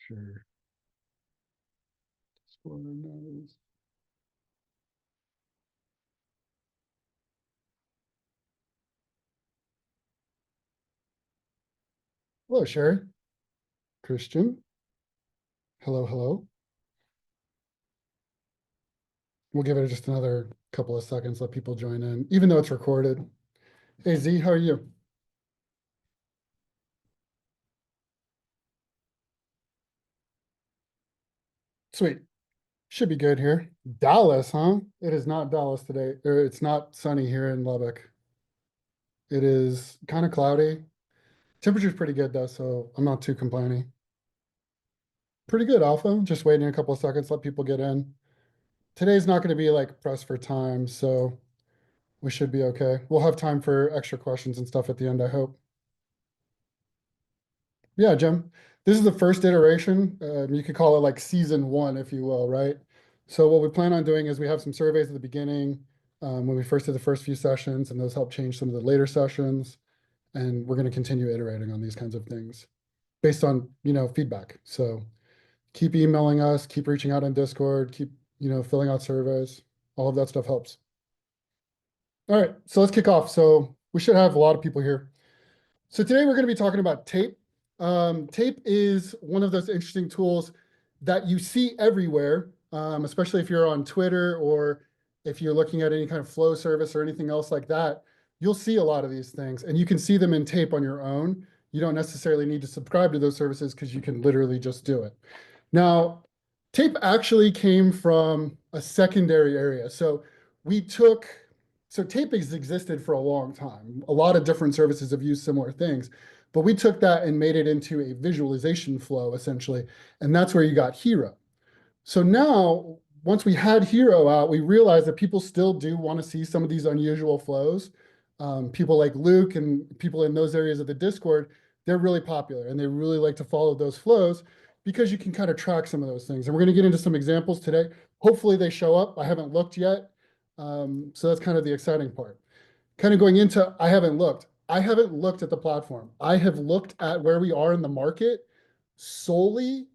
Sure. Score knows. Hello, Sherry. Christian. Hello, hello. We'll give it just another couple of seconds, let people join in, even though it's recorded. Hey, Z, how are you? Sweet. Should be good here. Dallas, huh? It is not Dallas today, or it's not sunny here in Lubbock. It is kind of cloudy. Temperature's pretty good though, so I'm not too complaining. Pretty good, Alpha. Just waiting a couple of seconds, let people get in. Today's not going to be like pressed for time, so we should be okay. We'll have time for extra questions and stuff at the end, I hope. Yeah, Jim. This is the first iteration. You could call it like season one, if you will, right? So what we plan on doing is we have some surveys at the beginning when we first did the first few sessions, and those help change some of the later sessions. And we're going to continue iterating on these kinds of things based on, feedback. So keep emailing us, keep reaching out on Discord, keep, filling out surveys. All of that stuff helps. All right, so let's kick off. So we should have a lot of people here. So today we're going to be talking about tape. Tape is one of those interesting tools that you see everywhere, especially if you're on Twitter or if you're looking at any kind of flow service or anything else like that. You'll see a lot of these things, and you can see them in tape on your own. You don't necessarily need to subscribe to those services because you can literally just do it. Now, tape actually came from a secondary area. We took so tape has existed for a long time. A lot of different services have used similar things, but we took that and made it into a visualization flow essentially, and that's where you got HIRO. So now, once we had HIRO out, we realized that people still do want to see some of these unusual flows. People like Luke and people in those areas of the Discord, they're really popular and they really like to follow those flows because you can kind of track some of those things. And we're going to get into some examples today. Hopefully they show up. I haven't looked yet. So that's kind of the exciting part. Kind of going into, I haven't looked. I haven't looked at the platform. I have looked at where we are in the market solely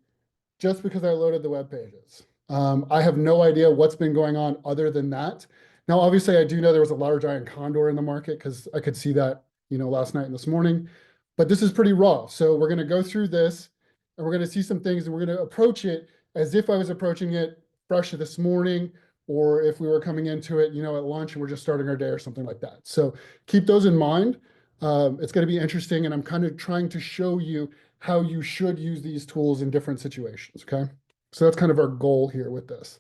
just because I loaded the web pages. I have no idea what's been going on other than that. Now, obviously, I do know there was a large iron condor in the market because I could see that, last night and this morning. But this is pretty raw. So we're going to go through this and we're going to see some things and we're going to approach it as if I was approaching it fresh this morning or if we were coming into it, at lunch and we're just starting our day or something like that. So keep those in mind. It's going to be interesting, and I'm kind of trying to show you how you should use these tools in different situations, okay? So that's kind of our goal here with this.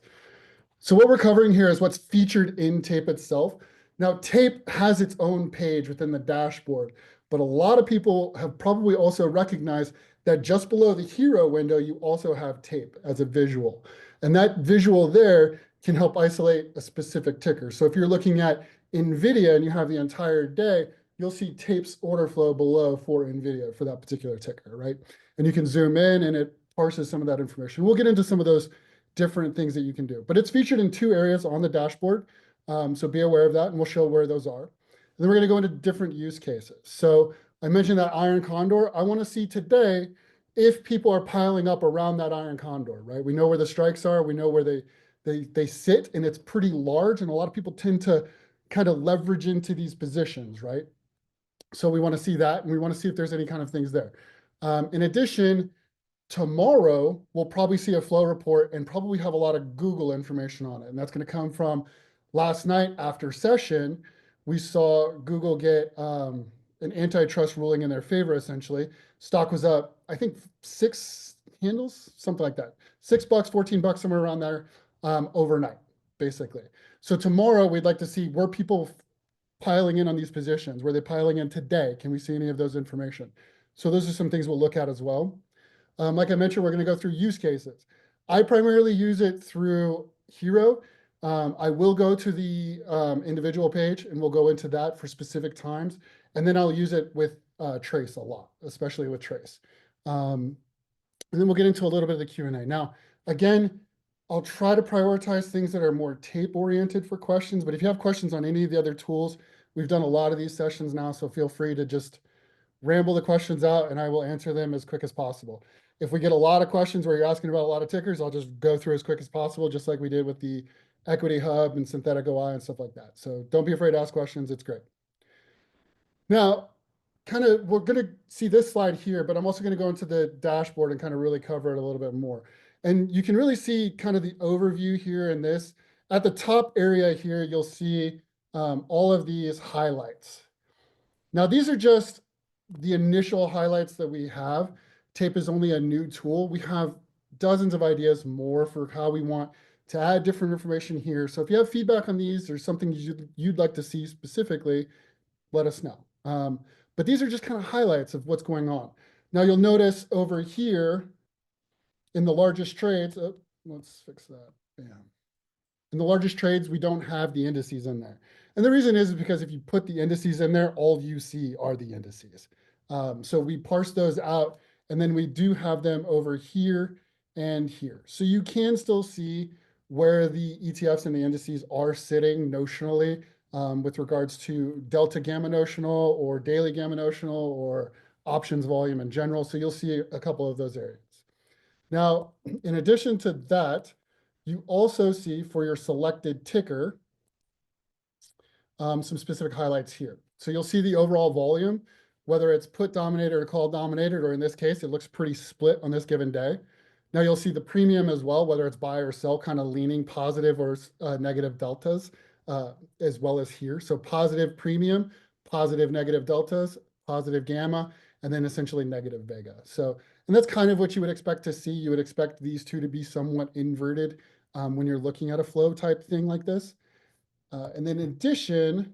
So what we're covering here is what's featured in Tape itself. Now, Tape has its own page within the dashboard, but a lot of people have probably also recognized that just below the HIRO window, you also have Tape as a visual. And that visual there can help isolate a specific ticker. So if you're looking at NVIDIA and you have the entire day, you'll see Tape's order flow below for NVIDIA for that particular ticker, right? And you can zoom in and it parses some of that information. We'll get into some of those different things that you can do, but it's featured in two areas on the dashboard. So be aware of that and we'll show where those are. And then we're going to go into different use cases. So I mentioned that iron condor. I want to see today if people are piling up around that iron condor, right? We know where the strikes are. We know where they sit, and it's pretty large. And a lot of people tend to kind of leverage into these positions, right? So we want to see that, and we want to see if there's any kind of things there. In addition, tomorrow we'll probably see a flow report and probably have a lot of Google information on it. And that's going to come from last night after session. We saw Google get an antitrust ruling in their favor, essentially. Stock was up, I think, 6 handles, something like that. $6, $14, somewhere around there overnight, basically. So tomorrow we'd like to see were people piling in on these positions? Were they piling in today? Can we see any of those information? So those are some things we'll look at as well. Like I mentioned, we're going to go through use cases. I primarily use it through HIRO. I will go to the individual page and we'll go into that for specific times. And then I'll use it with Trace a lot, especially with Trace. And then we'll get into a little bit of the Q&A. Now, again, I'll try to prioritize things that are more tape oriented for questions, but if you have questions on any of the other tools, we've done a lot of these sessions now, so feel free to just ramble the questions out and I will answer them as quick as possible. If we get a lot of questions where you're asking about a lot of tickers, I'll just go through as quick as possible, just like we did with the Equity Hub and Synthetic OI and stuff like that. So don't be afraid to ask questions. It's great. Now, we're going to see this slide here, but I'm also going to go into the dashboard and kind of really cover it a little bit more. And you can really see kind of the overview here in this. At the top area here, you'll see all of these highlights. Now, these are just the initial highlights that we have. Tape is only a new tool. We have dozens of ideas more for how we want to add different information here. So if you have feedback on these or something you'd like to see specifically, let us know. But these are just kind of highlights of what's going on. Now you'll notice over here in the largest trades, let's fix that. Bam. In the largest trades, we don't have the indices in there. And the reason is because if you put the indices in there, all you see are the indices. So we parse those out, and then we do have them over here and here. So you can still see where the ETFs and the indices are sitting notionally with regards to delta gamma notional or daily gamma notional or options volume in general. So you'll see a couple of those areas. Now, in addition to that, you also see for your selected ticker some specific highlights here. So you'll see the overall volume, whether it's put dominated or call dominated, or in this case, it looks pretty split on this given day. Now you'll see the premium as well, whether it's buy or sell, kind of leaning positive or negative deltas, as well as here. So positive premium, positive negative deltas, positive gamma, and then essentially negative vega. So, and that's kind of what you would expect to see. You would expect these two to be somewhat inverted when you're looking at a flow type thing like this. And then in addition,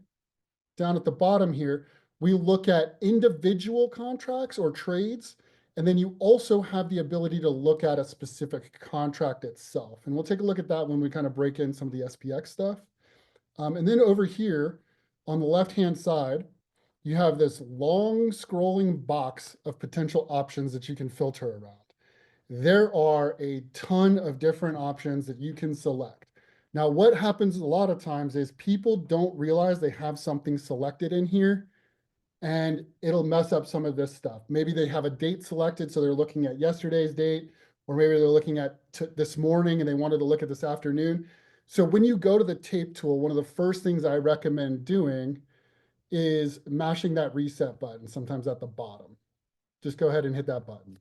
down at the bottom here, we look at individual contracts or trades, and then you also have the ability to look at a specific contract itself. And we'll take a look at that when we kind of break in some of the SPX stuff. And then over here on the left-hand side, you have this long scrolling box of potential options that you can filter around. There are a ton of different options that you can select. Now, what happens a lot of times is people don't realize they have something selected in here, and it'll mess up some of this stuff. Maybe they have a date selected, so they're looking at yesterday's date, or maybe they're looking at this morning and they wanted to look at this afternoon. So when you go to the tape tool, one of the first things I recommend doing is mashing that reset button, sometimes at the bottom. Just go ahead and hit that button.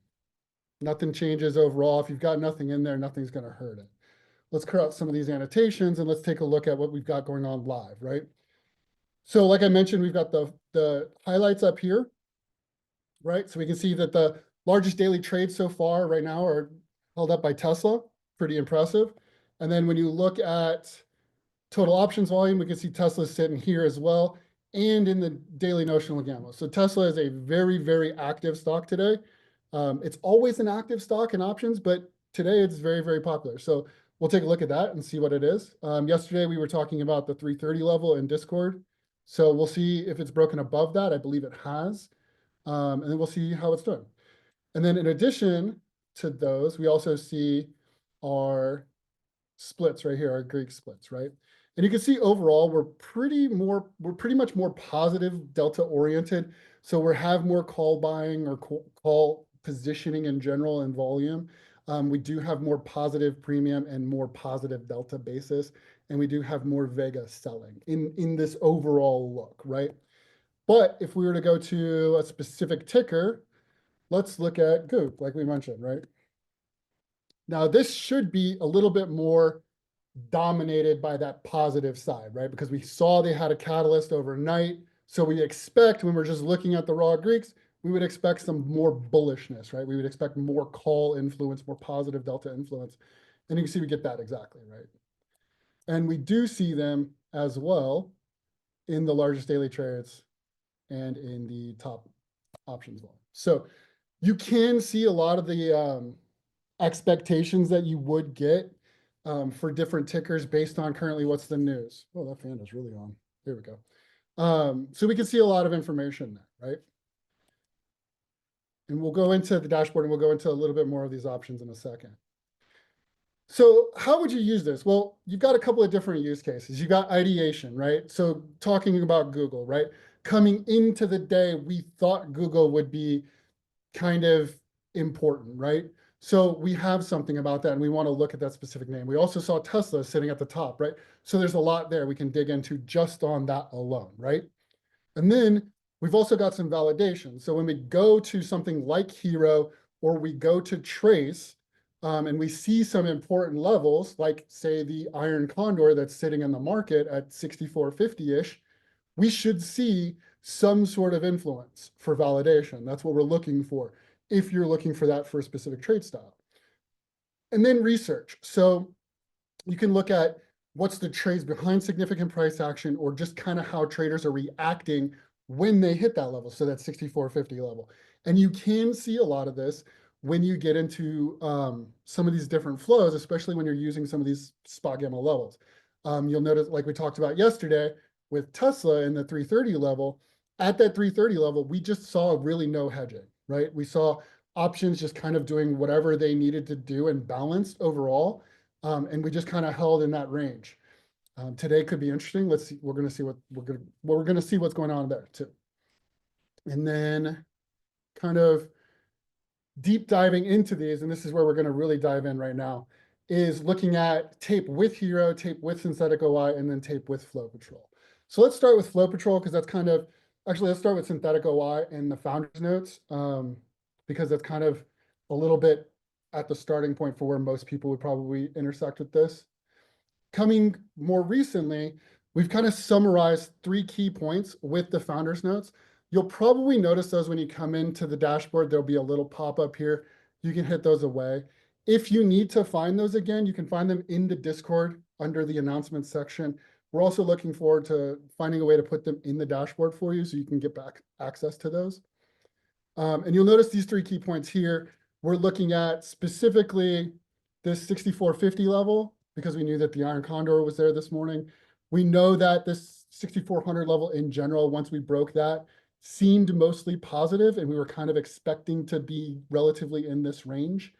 Nothing changes overall. If you've got nothing in there, nothing's going to hurt it. Let's clear out some of these annotations and let's take a look at what we've got going on live, right? So like I mentioned, we've got the highlights up here, right? So we can see that the largest daily trades so far right now are held up by Tesla, pretty impressive. And then when you look at total options volume, we can see Tesla's sitting here as well, and in the daily notional gamma. So Tesla is a very, very active stock today. It's always an active stock in options, but today it's very, very popular. So we'll take a look at that and see what it is. Yesterday, we were talking about the 330 level in Discord. So we'll see if it's broken above that. I believe it has. And then we'll see how it's doing. And then in addition to those, we also see our splits right here, our Greek splits, right? And you can see overall, we're pretty much more positive delta oriented. So we have more call buying or call positioning in general and volume. We do have more positive premium and more positive delta basis. And we do have more vega selling in this overall look, right? But if we were to go to a specific ticker, let's look at Goop, like we mentioned, right? Now, this should be a little bit more dominated by that positive side, right? Because we saw they had a catalyst overnight. So we expect when we're just looking at the raw Greeks, we would expect some more bullishness, right? We would expect more call influence, more positive delta influence. And you can see we get that exactly, right? And we do see them as well in the largest daily trades and in the top options volume. So you can see a lot of the expectations that you would get for different tickers based on currently what's the news. Oh, that fan is really on. There we go. So we can see a lot of information there, right? And we'll go into the dashboard and we'll go into a little bit more of these options in a second. So how would you use this? Well, you've got a couple of different use cases. You've got ideation, right? So talking about Google, right? Coming into the day, we thought Google would be kind of important, right? So we have something about that, and we want to look at that specific name. We also saw Tesla sitting at the top, right? So there's a lot there we can dig into just on that alone, right? And then we've also got some validation. So when we go to something like HIRO, or we go to Trace, and we see some important levels, like say the iron condor that's sitting in the market at 64.50-ish, we should see some sort of influence for validation. That's what we're looking for if you're looking for that for a specific trade style. And then research. So you can look at what's the trades behind significant price action, or just kind of how traders are reacting when they hit that level, so that 64.50 level. And you can see a lot of this when you get into some of these different flows, especially when you're using some of these SpotGamma levels. You'll notice, like we talked about yesterday with Tesla in the 330 level, at that 330 level, we just saw really no hedging, right? We saw options just kind of doing whatever they needed to do and balanced overall. And we just kind of held in that range. Today could be interesting. Let's see. We're going to see what we're going to see what's going on there too. And then kind of deep diving into these, and this is where we're going to really dive in right now, is looking at tape with HIRO, tape with synthetic OI, and then tape with flow patrol. So let's start with flow patrol, because that's kind of, actually let's start with synthetic OI and the founder's notes, because that's kind of a little bit at the starting point for where most people would probably intersect with this. Coming more recently, we've kind of summarized 3 key points with the founder's notes. You'll probably notice those when you come into the dashboard. There'll be a little pop-up here. You can hit those away. If you need to find those again, you can find them in the Discord under the announcements section. We're also looking forward to finding a way to put them in the dashboard for you so you can get back access to those. And you'll notice these 3 key points here. We're looking at specifically this 64.50 level, because we knew that the iron condor was there this morning. We know that this 6,400 level in general, once we broke that, seemed mostly positive, and we were kind of expecting to be relatively in this range.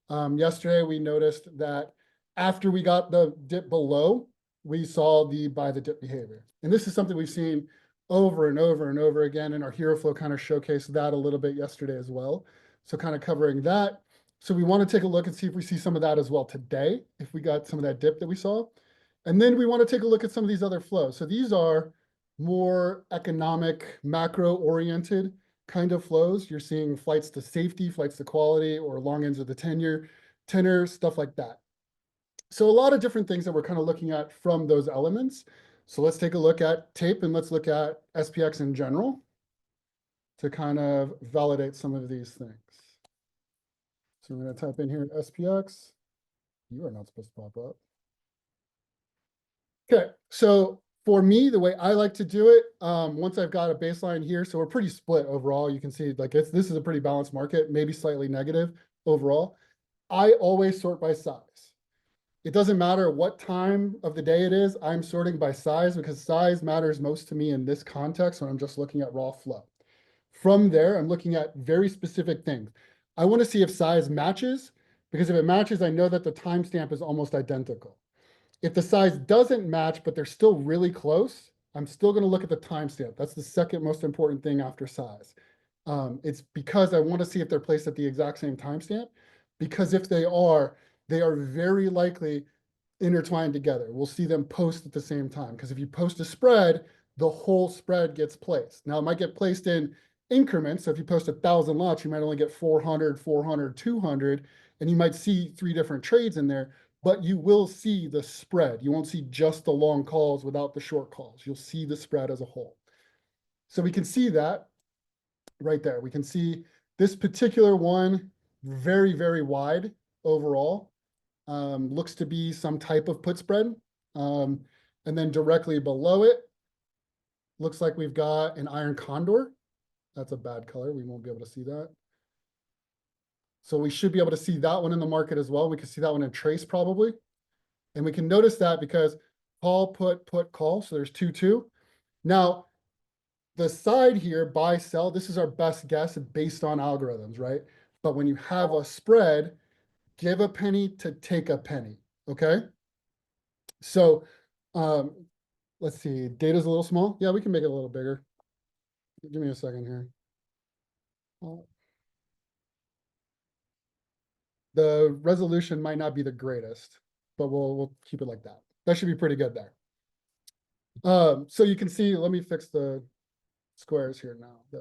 Yesterday, we noticed that after we got the dip below, we saw the buy the dip behavior. And this is something we've seen over and over and over again, and our HIRO flow kind of showcased that a little bit yesterday as well. So kind of covering that. So we want to take a look and see if we see some of that as well today, if we got some of that dip that we saw. And then we want to take a look at some of these other flows. So these are more economic, macro-oriented kind of flows. You're seeing flights to safety, flights to quality, or long ends of the tenor, stuff like that. So a lot of different things that we're kind of looking at from those elements. So let's take a look at tape, and let's look at SPX in general to kind of validate some of these things. So I'm going to type in here SPX. You are not supposed to pop up. Okay, so for me, the way I like to do it, once I've got a baseline here, so we're pretty split overall. You can see like this is a pretty balanced market, maybe slightly negative overall. I always sort by size. It doesn't matter what time of the day it is, I'm sorting by size, because size matters most to me in this context when I'm just looking at raw flow. From there, I'm looking at very specific things. I want to see if size matches, because if it matches, I know that the timestamp is almost identical. If the size doesn't match, but they're still really close, I'm still going to look at the timestamp. That's the second most important thing after size. It's because I want to see if they're placed at the exact same timestamp, because if they are very likely intertwined together. We'll see them post at the same time, because if you post a spread, the whole spread gets placed. Now, it might get placed in increments. So if you post 1,000 lots, you might only get 400, 400, 200, and you might see 3 different trades in there, but you will see the spread. You won't see just the long calls without the short calls. You'll see the spread as a whole. So we can see that right there. We can see this particular one very, very wide overall. Looks to be some type of put spread. And then directly below it, looks like we've got an iron condor. That's a bad color. We won't be able to see that. So we should be able to see that one in the market as well. We can see that one in Trace probably. And we can notice that because call, put, call. So there's 2-2. Now, the side here, buy, sell, this is our best guess based on algorithms, right? But when you have a spread, give a penny to take a penny, okay? So let's see, data's a little small. Yeah, we can make it a little bigger. Give me a second here. The resolution might not be the greatest, but we'll keep it like that. That should be pretty good there. So you can see, let me fix the squares here now.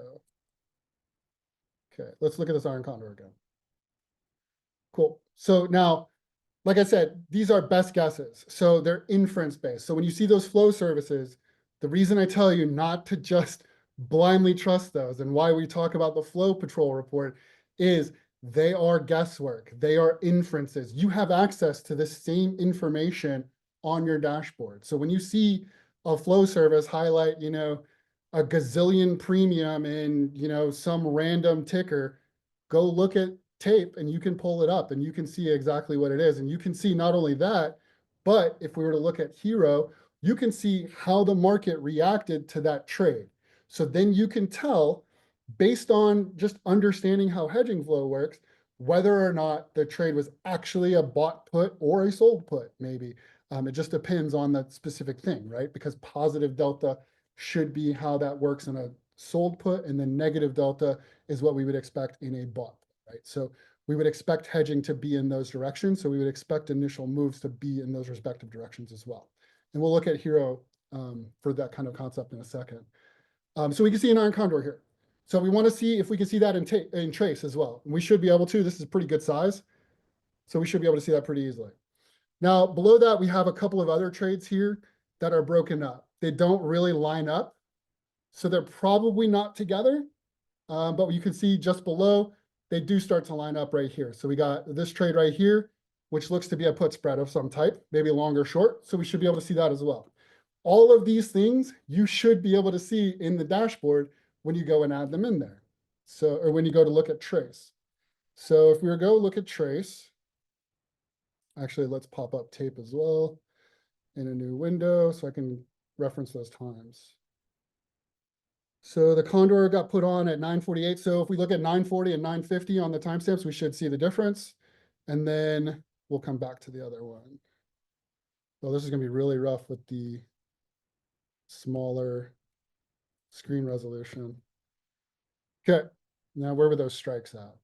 Okay, let's look at this iron condor again. Cool. So now, like I said, these are best guesses. So they're inference based. So when you see those flow services, the reason I tell you not to just blindly trust those and why we talk about the flow patrol report is they are guesswork. They are inferences. You have access to this same information on your dashboard. So when you see a flow service highlight, a gazillion premium in, some random ticker, go look at tape and you can pull it up and you can see exactly what it is. And you can see not only that, but if we were to look at HIRO, you can see how the market reacted to that trade. So then you can tell, based on just understanding how hedging flow works, whether or not the trade was actually a bought put or a sold put, maybe. It just depends on that specific thing, right? Because positive delta should be how that works in a sold put, and then negative delta is what we would expect in a bought put, right? So we would expect hedging to be in those directions. So we would expect initial moves to be in those respective directions as well. And we'll look at HIRO for that kind of concept in a second. So we can see an iron condor here. So we want to see if we can see that in trace as well. And we should be able to. This is pretty good size. So we should be able to see that pretty easily. Now, below that, we have a couple of other trades here that are broken up. They don't really line up. So they're probably not together. But you can see just below, they do start to line up right here. So we got this trade right here, which looks to be a put spread of some type, maybe long or short. So we should be able to see that as well. All of these things you should be able to see in the dashboard when you go and add them in there. So, or when you go to look at trace. So if we were to go look at trace, actually, let's pop up tape as well in a new window so I can reference those times. So the condor got put on at 9:48. So if we look at 9:40 and 9:50 on the timestamps, we should see the difference. And then we'll come back to the other one. Well, this is going to be really rough with the smaller screen resolution. Okay, now where were those strikes at?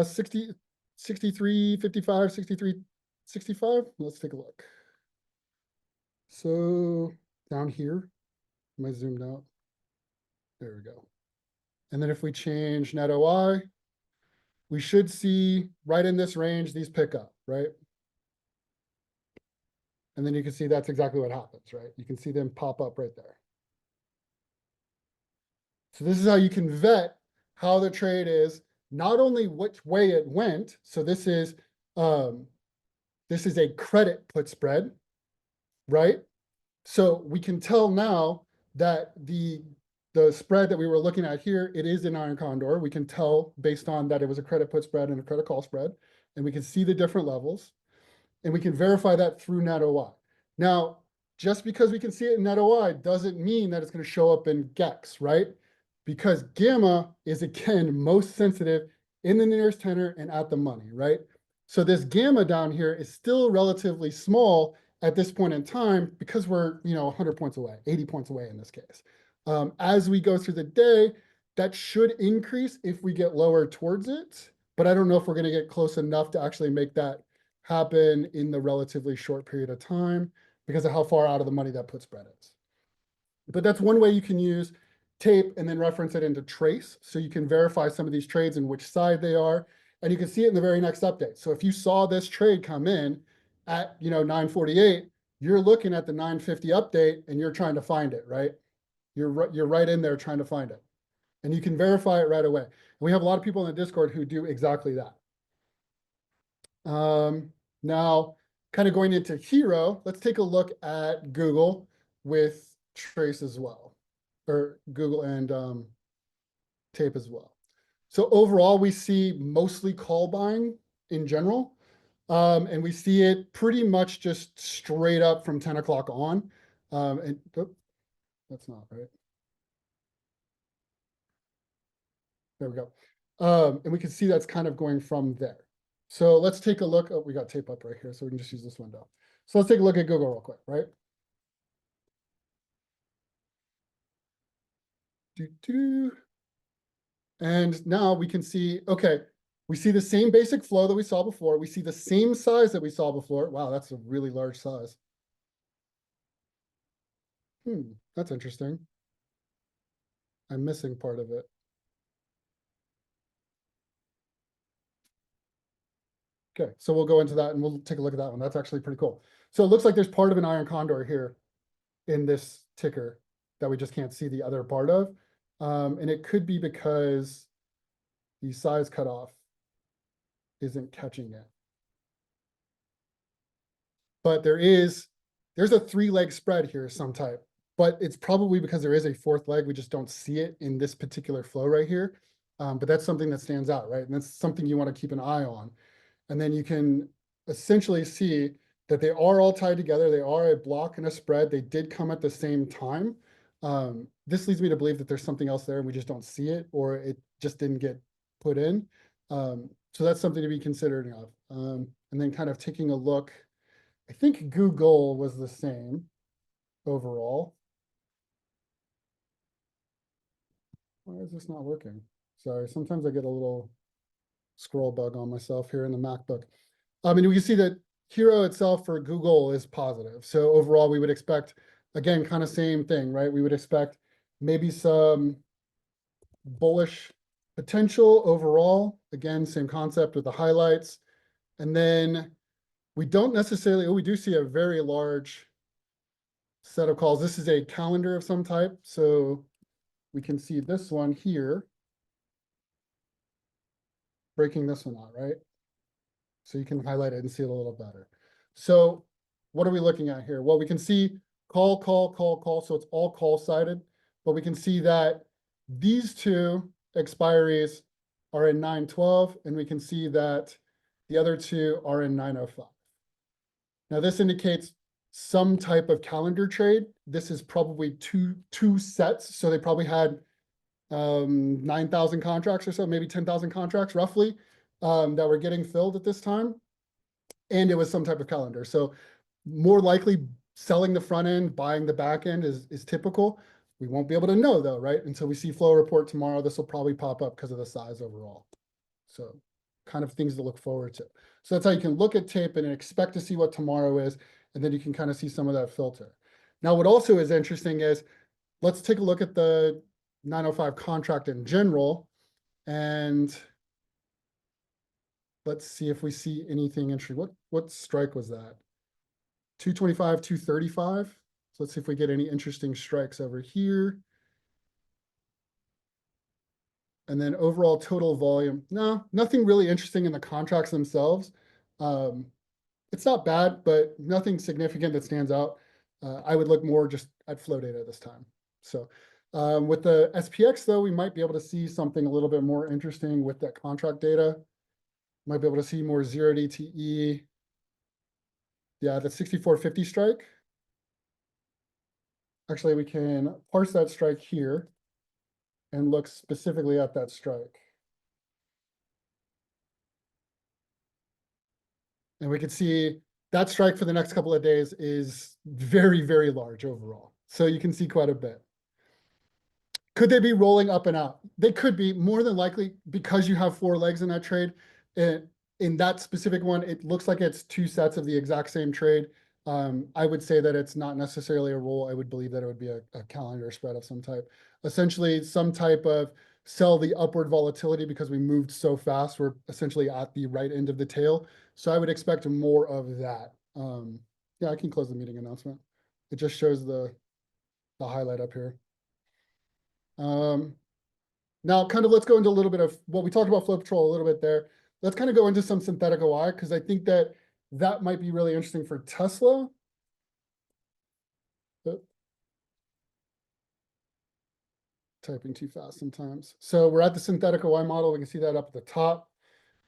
60, 63, 55, 63, 65. Let's take a look. So down here, am I zoomed out? There we go. And then if we change net OI, we should see right in this range, these pick up, right? And then you can see that's exactly what happens, right? You can see them pop up right there. So this is how you can vet how the trade is, not only which way it went. So this is a credit put spread, right? So we can tell now that the spread that we were looking at here, it is an iron condor. We can tell based on that it was a credit put spread and a credit call spread, and we can see the different levels, and we can verify that through net OI. Now, just because we can see it in net OI doesn't mean that it's going to show up in GEX, right? Because gamma is, again, most sensitive in the nearest tenor and at the money, right? So this gamma down here is still relatively small at this point in time because we're 100 points away, 80 points away in this case. As we go through the day, that should increase if we get lower towards it, but I don't know if we're going to get close enough to actually make that happen in the relatively short period of time because of how far out of the money that put spread is. But that's one way you can use tape and then reference it into trace. So you can verify some of these trades and which side they are. And you can see it in the very next update. So if you saw this trade come in at 9:48, you're looking at the 9:50 update and you're trying to find it, right? You're right in there trying to find it. And you can verify it right away. And we have a lot of people in the Discord who do exactly that. Now, kind of going into HIRO, let's take a look at Google with trace as well, or Google and tape as well. So overall, we see mostly call buying in general. And we see it pretty much just straight up from 10 o'clock on. And that's not right. There we go. And we can see that's kind of going from there. So let's take a look. Oh, we got tape up right here, so we can just use this window. So let's take a look at Google real quick, right? And now we can see, okay, We see the same basic flow that we saw before. We see the same size that we saw before. Wow, that's a really large size. That's interesting. I'm missing part of it. Okay, so we'll go into that and we'll take a look at that one. That's actually pretty cool. So it looks like there's part of an iron condor here in this ticker that we just can't see the other part of. And it could be because the size cutoff isn't catching it. But there's a 3-leg spread here of some type, but it's probably because there is a 4th leg. We just don't see it in this particular flow right here. But that's something that stands out, right? And that's something you want to keep an eye on. And then you can essentially see that they are all tied together. They are a block and a spread. They did come at the same time. This leads me to believe that there's something else there and we just don't see it, or it just didn't get put in. So that's something to be considering of. And then kind of taking a look, I think Google was the same overall. Why is this not working? Sorry, sometimes I get a little scroll bug on myself here in the MacBook. And we can see that HIRO itself for Google is positive. So overall, we would expect, again, kind of same thing, right? We would expect maybe some bullish potential overall. Again, same concept with the highlights. And then we don't necessarily, we do see a very large set of calls. This is a calendar of some type. So we can see this one here, breaking this one out, right? So you can highlight it and see it a little better. So what are we looking at here? Well, we can see call, call, call, call. So it's all call sided, but we can see that these two expiries are in 912, and we can see that the other two are in 905. Now this indicates some type of calendar trade. This is probably two sets. So they probably had 9,000 contracts or so, maybe 10,000 contracts roughly, that were getting filled at this time. And it was some type of calendar. So more likely selling the front end, buying the back end is typical. We won't be able to know though, right? Until we see flow report tomorrow, this will probably pop up because of the size overall. So kind of things to look forward to. So that's how you can look at tape and expect to see what tomorrow is. And then you can kind of see some of that filter. Now, what also is interesting is, let's take a look at the 905 contract in general. And let's see if we see anything interesting. What strike was that? 225, 235. So let's see if we get any interesting strikes over here. And then overall total volume. No, nothing really interesting in the contracts themselves. It's not bad, but nothing significant that stands out. I would look more just at flow data this time. So with the SPX though, we might be able to see something a little bit more interesting with that contract data. Might be able to see more 0 DTE. Yeah, the 6450 strike. Actually, we can parse that strike here and look specifically at that strike. And we can see that strike for the next couple of days is very, very large overall. So you can see quite a bit. Could they be rolling up and out? They could be, more than likely, because you have 4 legs in that trade. In that specific one, it looks like it's 2 sets of the exact same trade. I would say that it's not necessarily a roll. I would believe that it would be a calendar spread of some type. Essentially, some type of sell the upward volatility because we moved so fast. We're essentially at the right end of the tail. So I would expect more of that. Yeah, I can close the meeting announcement. It just shows the highlight up here. Now, kind of let's go into a little bit of what we talked about flow patrol a little bit there. Let's kind of go into some synthetic OI because I think that might be really interesting for Tesla. Oh, typing too fast sometimes. So we're at the synthetic OI model. We can see that up at the top.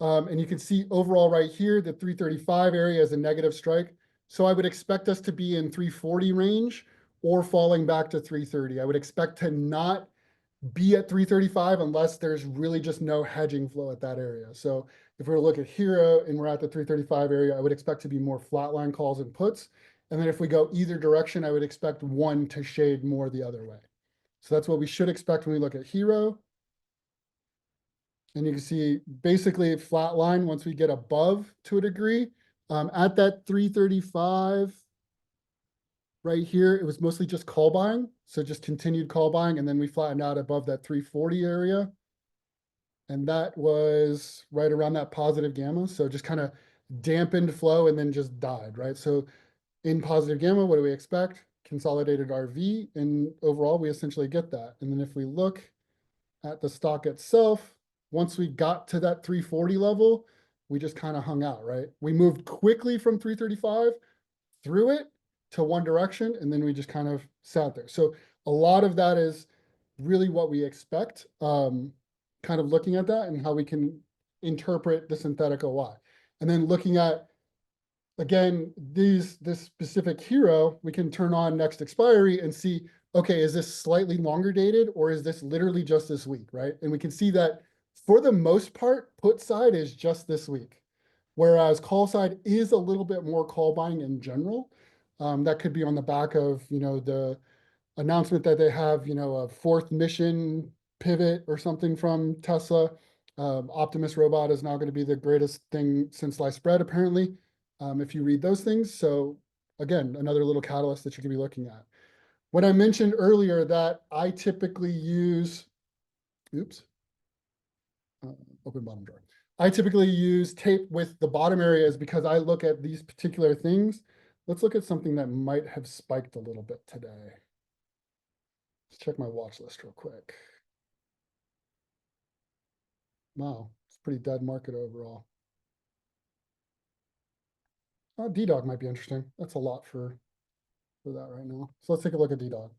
And you can see overall right here, the 335 area is a negative strike. So I would expect us to be in 340 range or falling back to 330. I would expect to not be at 335 unless there's really just no hedging flow at that area. So if we were to look at HIRO and we're at the 335 area, I would expect to be more flatline calls and puts. And then if we go either direction, I would expect one to shade more the other way. So that's what we should expect when we look at HIRO. And you can see basically flat line once we get above to a degree. At that 335 right here, it was mostly just call buying. So just continued call buying, and then we flattened out above that 340 area. And that was right around that positive gamma. So just kind of dampened flow and then just died, right? So in positive gamma, what do we expect? Consolidated RV, and overall we essentially get that. And then if we look at the stock itself, once we got to that 340 level, we just kind of hung out, right? We moved quickly from 335 through it to one direction, and then we just kind of sat there. So a lot of that is really what we expect, kind of looking at that and how we can interpret the synthetic OI. And then looking at, again, this specific HIRO, we can turn on next expiry and see, okay, is this slightly longer dated or is this literally just this week, right? And we can see that for the most part, put side is just this week, whereas call side is a little bit more call buying in general. That could be on the back of, the announcement that they have, a fourth mission pivot or something from Tesla. Optimus robot is now going to be the greatest thing since sliced bread, apparently, if you read those things. So again, another little catalyst that you could be looking at. When I mentioned earlier that I typically use, oops, open bottom drawer. I typically use tape with the bottom areas because I look at these particular things. Let's look at something that might have spiked a little bit today. Let's check my watch list real quick. Wow, it's a pretty dead market overall. D-Dog might be interesting. That's a lot for that right now. So let's take a look at D-Dog.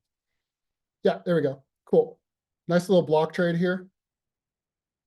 Yeah, there we go. Cool. Nice little block trade here.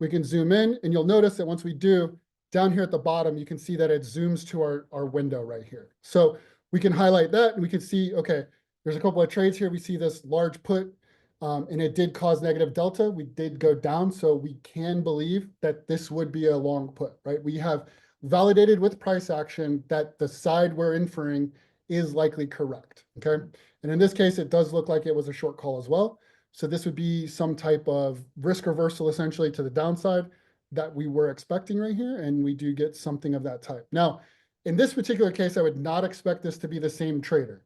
We can zoom in, and you'll notice that once we do, down here at the bottom, you can see that it zooms to our window right here. So we can highlight that, and we can see, okay, there's a couple of trades here. We see this large put, and it did cause negative delta. We did go down, so we can believe that this would be a long put, right? We have validated with price action that the side we're inferring is likely correct, okay? And in this case, it does look like it was a short call as well. So this would be some type of risk reversal essentially to the downside that we were expecting right here, and we do get something of that type. Now, in this particular case, I would not expect this to be the same trader.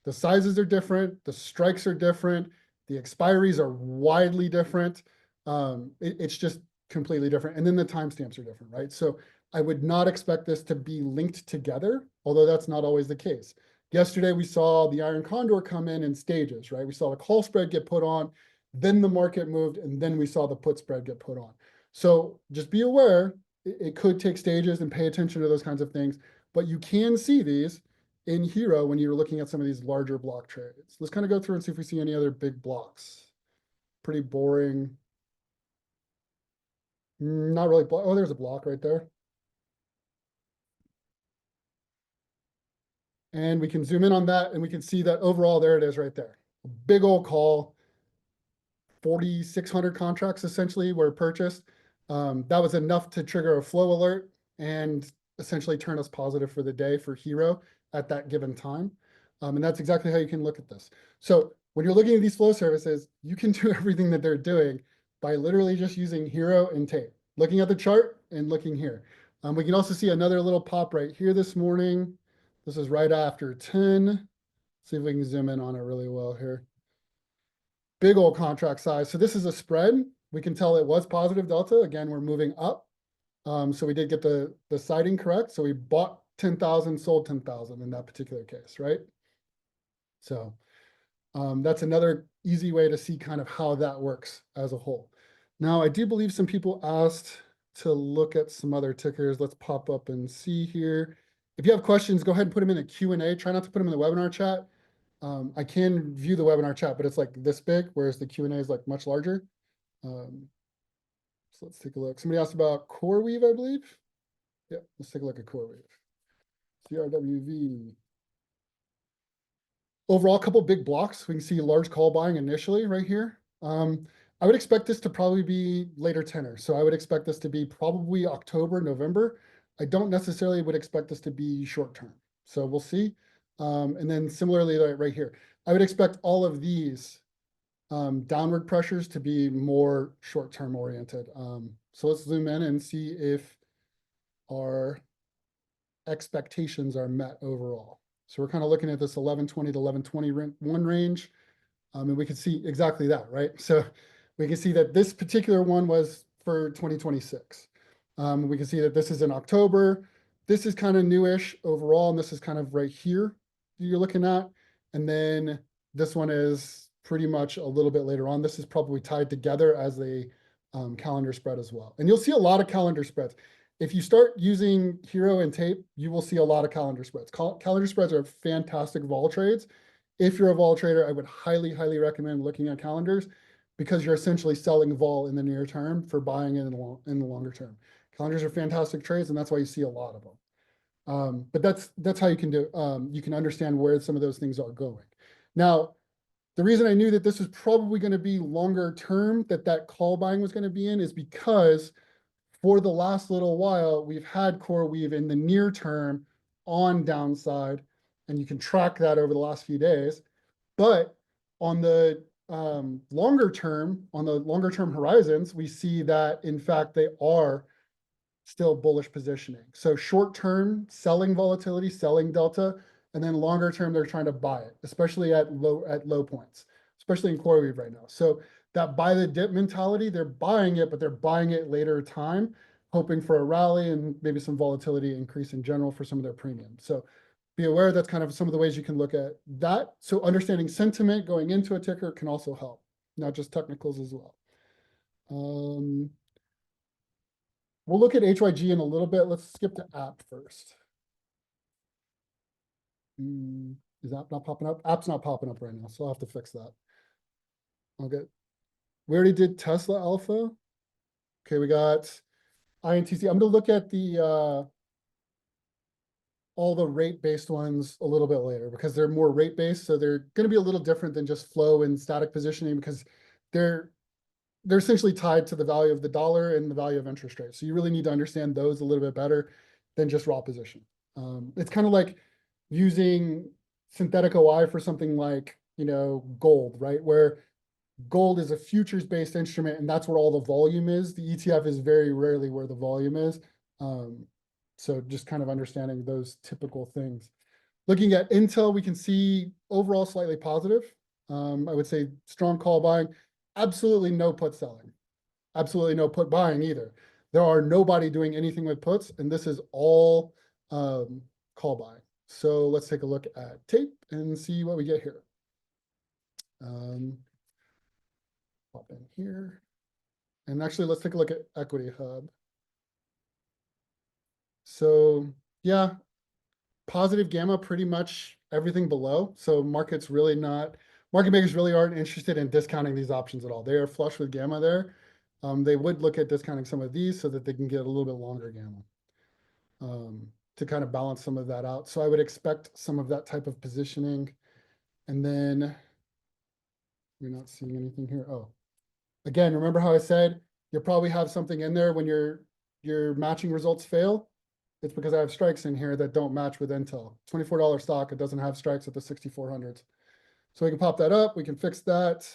The sizes are different, the strikes are different, the expiries are widely different. It's just completely different. And then the timestamps are different, right? So I would not expect this to be linked together, although that's not always the case. Yesterday, we saw the Iron Condor come in stages, right? We saw the call spread get put on, then the market moved, and then we saw the put spread get put on. So just be aware, it could take stages, and pay attention to those kinds of things. But you can see these in HIRO when you're looking at some of these larger block trades. Let's kind of go through and see if we see any other big blocks. Pretty boring. Not really. Oh, there's a block right there. And we can zoom in on that, and we can see that overall, there it is right there. A big old call. 4,600 contracts essentially were purchased. That was enough to trigger a flow alert and essentially turn us positive for the day for HIRO at that given time. And that's exactly how you can look at this. So when you're looking at these flow services, you can do everything that they're doing by literally just using HIRO and tape, looking at the chart and looking here. We can also see another little pop right here this morning. This is right after 10. See if we can zoom in on it really well here. Big old contract size. So this is a spread. We can tell it was positive delta. Again, we're moving up. So we did get the siding correct. So we bought 10,000, sold 10,000 in that particular case, right? So that's another easy way to see kind of how that works as a whole. Now, I do believe some people asked to look at some other tickers. Let's pop up and see here. If you have questions, go ahead and put them in the Q&A. Try not to put them in the webinar chat. I can view the webinar chat, but it's like this big, whereas the Q&A is like much larger. So let's take a look. Somebody asked about CoreWeave, I believe. Yeah, let's take a look at CoreWeave. CRWV. Overall, a couple big blocks. We can see large call buying initially right here. I would expect this to probably be later tenor. So I would expect this to be probably October, November. I don't necessarily would expect this to be short term. So we'll see. And then similarly right here, I would expect all of these downward pressures to be more short-term oriented. So let's zoom in and see if our expectations are met overall. So we're kind of looking at this 1120 to 1121 range. And we can see exactly that, right? So we can see that this particular one was for 2026. We can see that this is in October. This is kind of newish overall, and this is kind of right here you're looking at. And then this one is pretty much a little bit later on. This is probably tied together as a calendar spread as well. And you'll see a lot of calendar spreads. If you start using HIRO and tape, you will see a lot of calendar spreads. Calendar spreads are fantastic vol trades. If you're a vol trader, I would highly, highly recommend looking at calendars because you're essentially selling vol in the near term for buying in the longer term. Calendars are fantastic trades, and that's why you see a lot of them. But that's how you can do. You can understand where some of those things are going. Now, the reason I knew that this was probably going to be longer term, that call buying was going to be in, is because for the last little while, we've had CoreWeave in the near term on downside, and you can track that over the last few days. But on the longer term, on the longer term horizons, we see that in fact they are still bullish positioning. So short term, selling volatility, selling delta, and then longer term, they're trying to buy it, especially at low points, especially in CoreWeave right now. So that buy the dip mentality, they're buying it, but they're buying it later time, hoping for a rally and maybe some volatility increase in general for some of their premium. So be aware that's kind of some of the ways you can look at that. So understanding sentiment going into a ticker can also help, not just technicals as well. We'll look at HYG in a little bit. Let's skip to app first. Is app not popping up? App's not popping up right now, so I'll have to fix that. Okay. We already did Tesla Alpha. Okay, we got INTC. I'm going to look at the all the rate-based ones a little bit later because they're more rate-based, so they're going to be a little different than just flow and static positioning because they're essentially tied to the value of the dollar and the value of interest rates. So you really need to understand those a little bit better than just raw position. It's kind of like using synthetic OI for something like, gold, right? Where gold is a futures-based instrument, and that's where all the volume is. The ETF is very rarely where the volume is. So just kind of understanding those typical things. Looking at Intel, we can see overall slightly positive. I would say strong call buying. Absolutely no put selling. Absolutely no put buying either. There are nobody doing anything with puts, and this is all call buying. So let's take a look at tape and see what we get here. Pop in here. And actually, let's take a look at Equity Hub. So yeah, positive gamma, pretty much everything below. So market makers really aren't interested in discounting these options at all. They are flush with gamma there. They would look at discounting some of these so that they can get a little bit longer gamma to kind of balance some of that out. So I would expect some of that type of positioning. And then we're not seeing anything here. Oh, again, remember how I said you'll probably have something in there when your matching results fail. It's because I have strikes in here that don't match with Intel. $24 stock, it doesn't have strikes at the 6400s. So we can pop that up, we can fix that.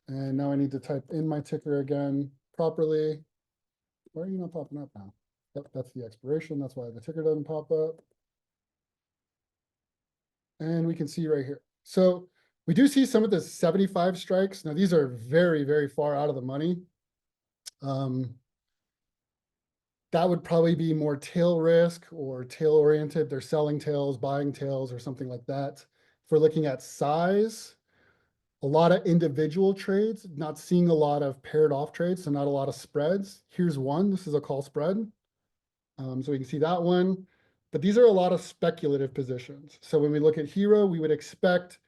And now I need to type in my ticker again properly. Why are you not popping up now? Yep, that's the expiration. That's why the ticker doesn't pop up. And we can see right here. So we do see some of the 75 strikes. Now these are very, very far out of the money. That would probably be more tail risk or tail oriented. They're selling tails, buying tails, or something like that. If we're looking at size, a lot of individual trades, not seeing a lot of paired off trades, so not a lot of spreads. Here's one. This is a call spread. So we can see that one. But these are a lot of speculative positions. So when we look at HIRO, we would expect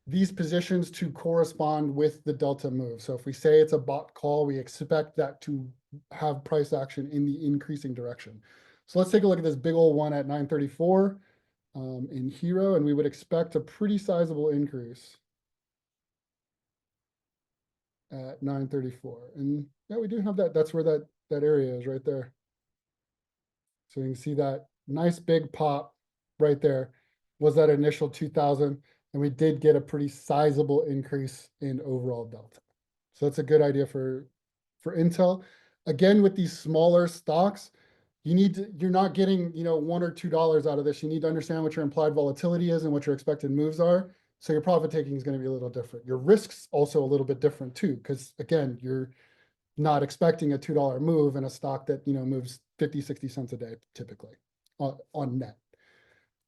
these positions to correspond with the delta move. So if we say it's a bought call, we expect that to have price action in the increasing direction. So let's take a look at this big old one at 934 in HIRO, and we would expect a pretty sizable increase at 934. And yeah, we do have that. That's where that area is right there. So you can see that nice big pop right there was that initial 2000. And we did get a pretty sizable increase in overall delta. So that's a good idea for Intel. Again, with these smaller stocks, you're not getting, $1 or $2 out of this. You need to understand what your implied volatility is and what your expected moves are. So your profit taking is going to be a little different. Your risk's also a little bit different too, because again, you're not expecting a $2 move in a stock that, moves 50, 60 cents a day typically on net.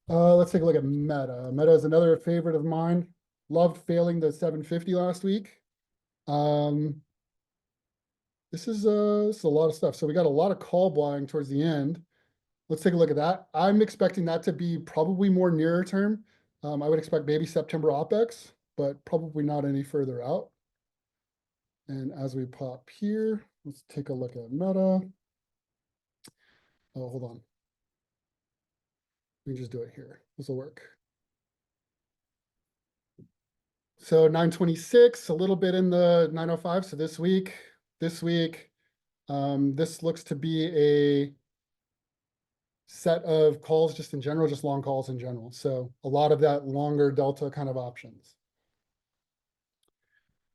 Let's take a look at Meta. Meta is another favorite of mine. Loved failing the 750 last week. This is a lot of stuff. So we got a lot of call buying towards the end. Let's take a look at that. I'm expecting that to be probably more nearer term. I would expect maybe September OPEX, but probably not any further out. And as we pop here, let's take a look at Meta. Oh, hold on. We can just do it here. This will work. So 926, a little bit in the 905. So this week, this looks to be a set of calls just in general, just long calls in general. So a lot of that longer delta kind of options.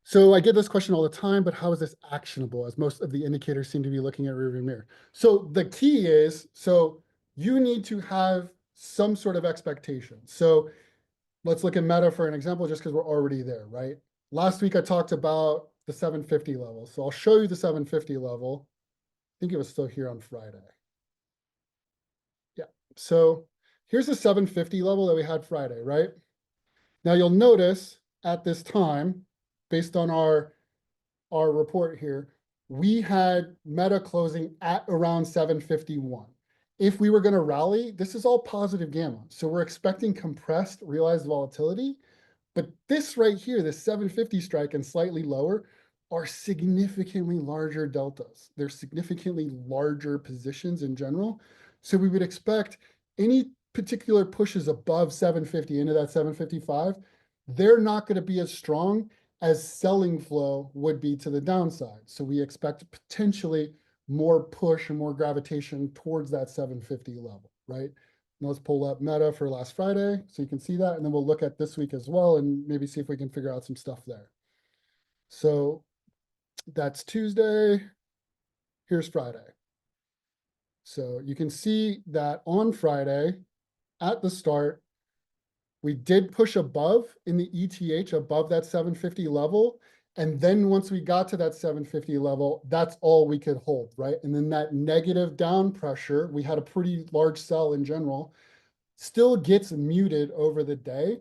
So I get this question all the time, but how is this actionable, as most of the indicators seem to be looking at rearview mirror? So the key is, so you need to have some sort of expectation. So let's look at Meta for an example, just because we're already there, right? Last week I talked about the 750 level. So I'll show you the 750 level. I think it was still here on Friday. Yeah, so here's the 750 level that we had Friday, right? Now you'll notice at this time, based on our report here, we had Meta closing at around 751. If we were going to rally, this is all positive gamma. So we're expecting compressed realized volatility. But this right here, this 750 strike and slightly lower, are significantly larger deltas. They're significantly larger positions in general. So we would expect any particular pushes above 750 into that 755, they're not going to be as strong as selling flow would be to the downside. So we expect potentially more push and more gravitation towards that 750 level, right? Now let's pull up Meta for last Friday so you can see that, and then we'll look at this week as well and maybe see if we can figure out some stuff there. So that's Tuesday. Here's Friday. So you can see that on Friday at the start, we did push above in the ETH above that 750 level. And then once we got to that 750 level, that's all we could hold, right? And then that negative down pressure, we had a pretty large sell in general, still gets muted over the day.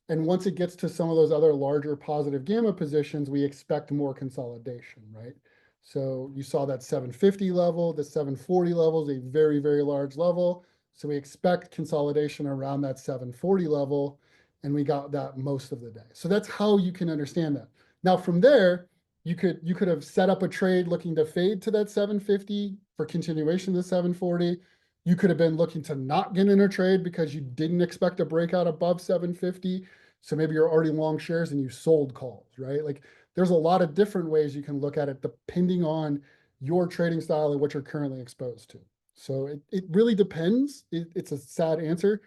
And once it gets to some of those other larger positive gamma positions, we expect more consolidation, right? So you saw that 750 level, the 740 level is a very, very large level. So we expect consolidation around that 740 level, and we got that most of the day. So that's how you can understand that. Now from there, you could have set up a trade looking to fade to that 750 for continuation to 740. You could have been looking to not get in a trade because you didn't expect a breakout above 750. So maybe you're already long shares and you sold calls, right? Like there's a lot of different ways you can look at it depending on your trading style and what you're currently exposed to. So it really depends. It's a sad answer,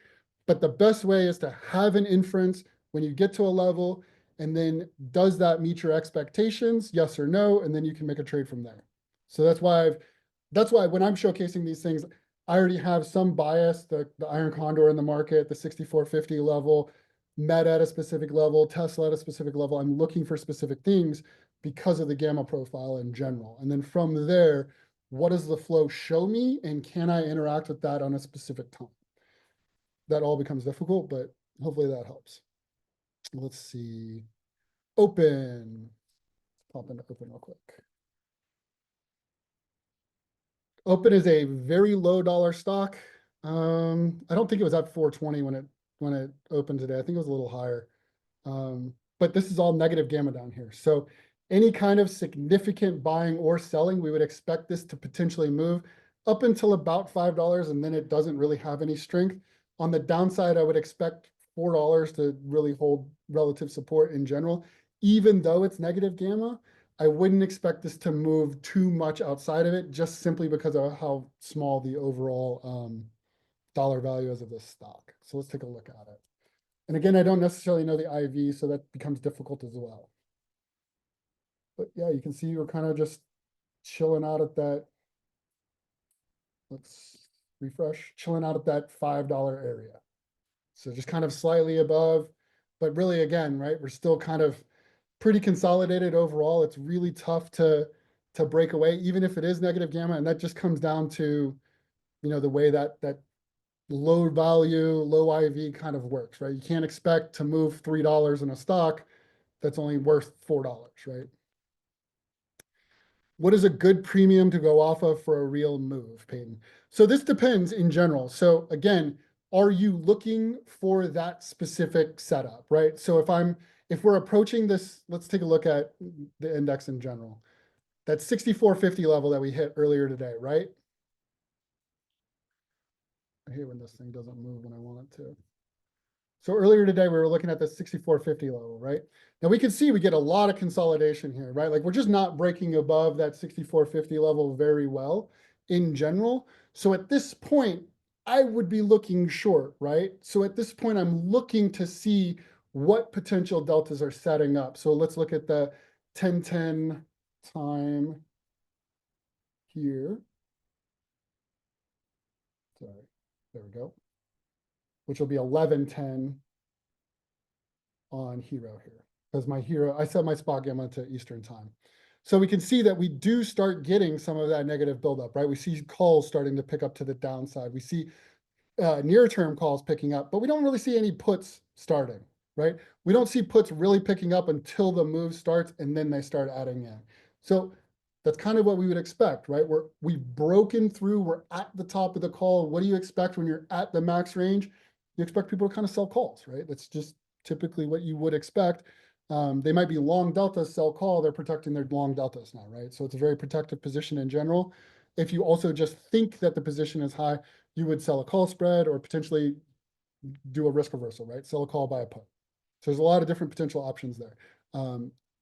but the best way is to have an inference when you get to a level, and then does that meet your expectations? Yes or no, and then you can make a trade from there. So that's why when I'm showcasing these things, I already have some bias, the Iron Condor in the market, the 6450 level, Meta at a specific level, Tesla at a specific level. I'm looking for specific things because of the gamma profile in general. And then from there, what does the flow show me? And can I interact with that on a specific time? That all becomes difficult, but hopefully that helps. Let's see. Open. Pop into open real quick. Open is a very low dollar stock. I don't think it was at 420 when it opened today. I think it was a little higher. But this is all negative gamma down here. So any kind of significant buying or selling, we would expect this to potentially move up until about $5, and then it doesn't really have any strength. On the downside, I would expect $4 to really hold relative support in general. Even though it's negative gamma, I wouldn't expect this to move too much outside of it, just simply because of how small the overall dollar value is of this stock. So let's take a look at it. And again, I don't necessarily know the IV, so that becomes difficult as well. But yeah, you can see we're kind of just chilling out at that. Let's refresh, chilling out at that $5 area. So just kind of slightly above, but really again, right, we're still kind of pretty consolidated overall. It's really tough to break away, even if it is negative gamma. And that just comes down to, the way that low value, low IV kind of works, right? You can't expect to move $3 in a stock that's only worth $4, right? What is a good premium to go off of for a real move, Peyton? So this depends in general. So again, are you looking for that specific setup, right? So if we're approaching this, let's take a look at the index in general. That 6450 level that we hit earlier today, right? I hate when this thing doesn't move when I want it to. So earlier today, we were looking at the 6450 level, right? Now we can see we get a lot of consolidation here, right? Like we're just not breaking above that 6450 level very well in general. So at this point, I would be looking short, right? So at this point, I'm looking to see what potential deltas are setting up. So let's look at the 1010 time here. Sorry, there we go. Which will be 1110 on HIRO here, because my HIRO, I set my SpotGamma to Eastern time. So we can see that we do start getting some of that negative buildup, right? We see calls starting to pick up to the downside. We see near-term calls picking up, but we don't really see any puts starting, right? We don't see puts really picking up until the move starts, and then they start adding in. So that's kind of what we would expect, right? We've broken through, we're at the top of the call. What do you expect when you're at the max range? You expect people to kind of sell calls, right? That's just typically what you would expect. They might be long deltas, sell call, they're protecting their long deltas now, right? So it's a very protective position in general. If you also just think that the position is high, you would sell a call spread or potentially do a risk reversal, right? Sell a call, buy a put. So there's a lot of different potential options there.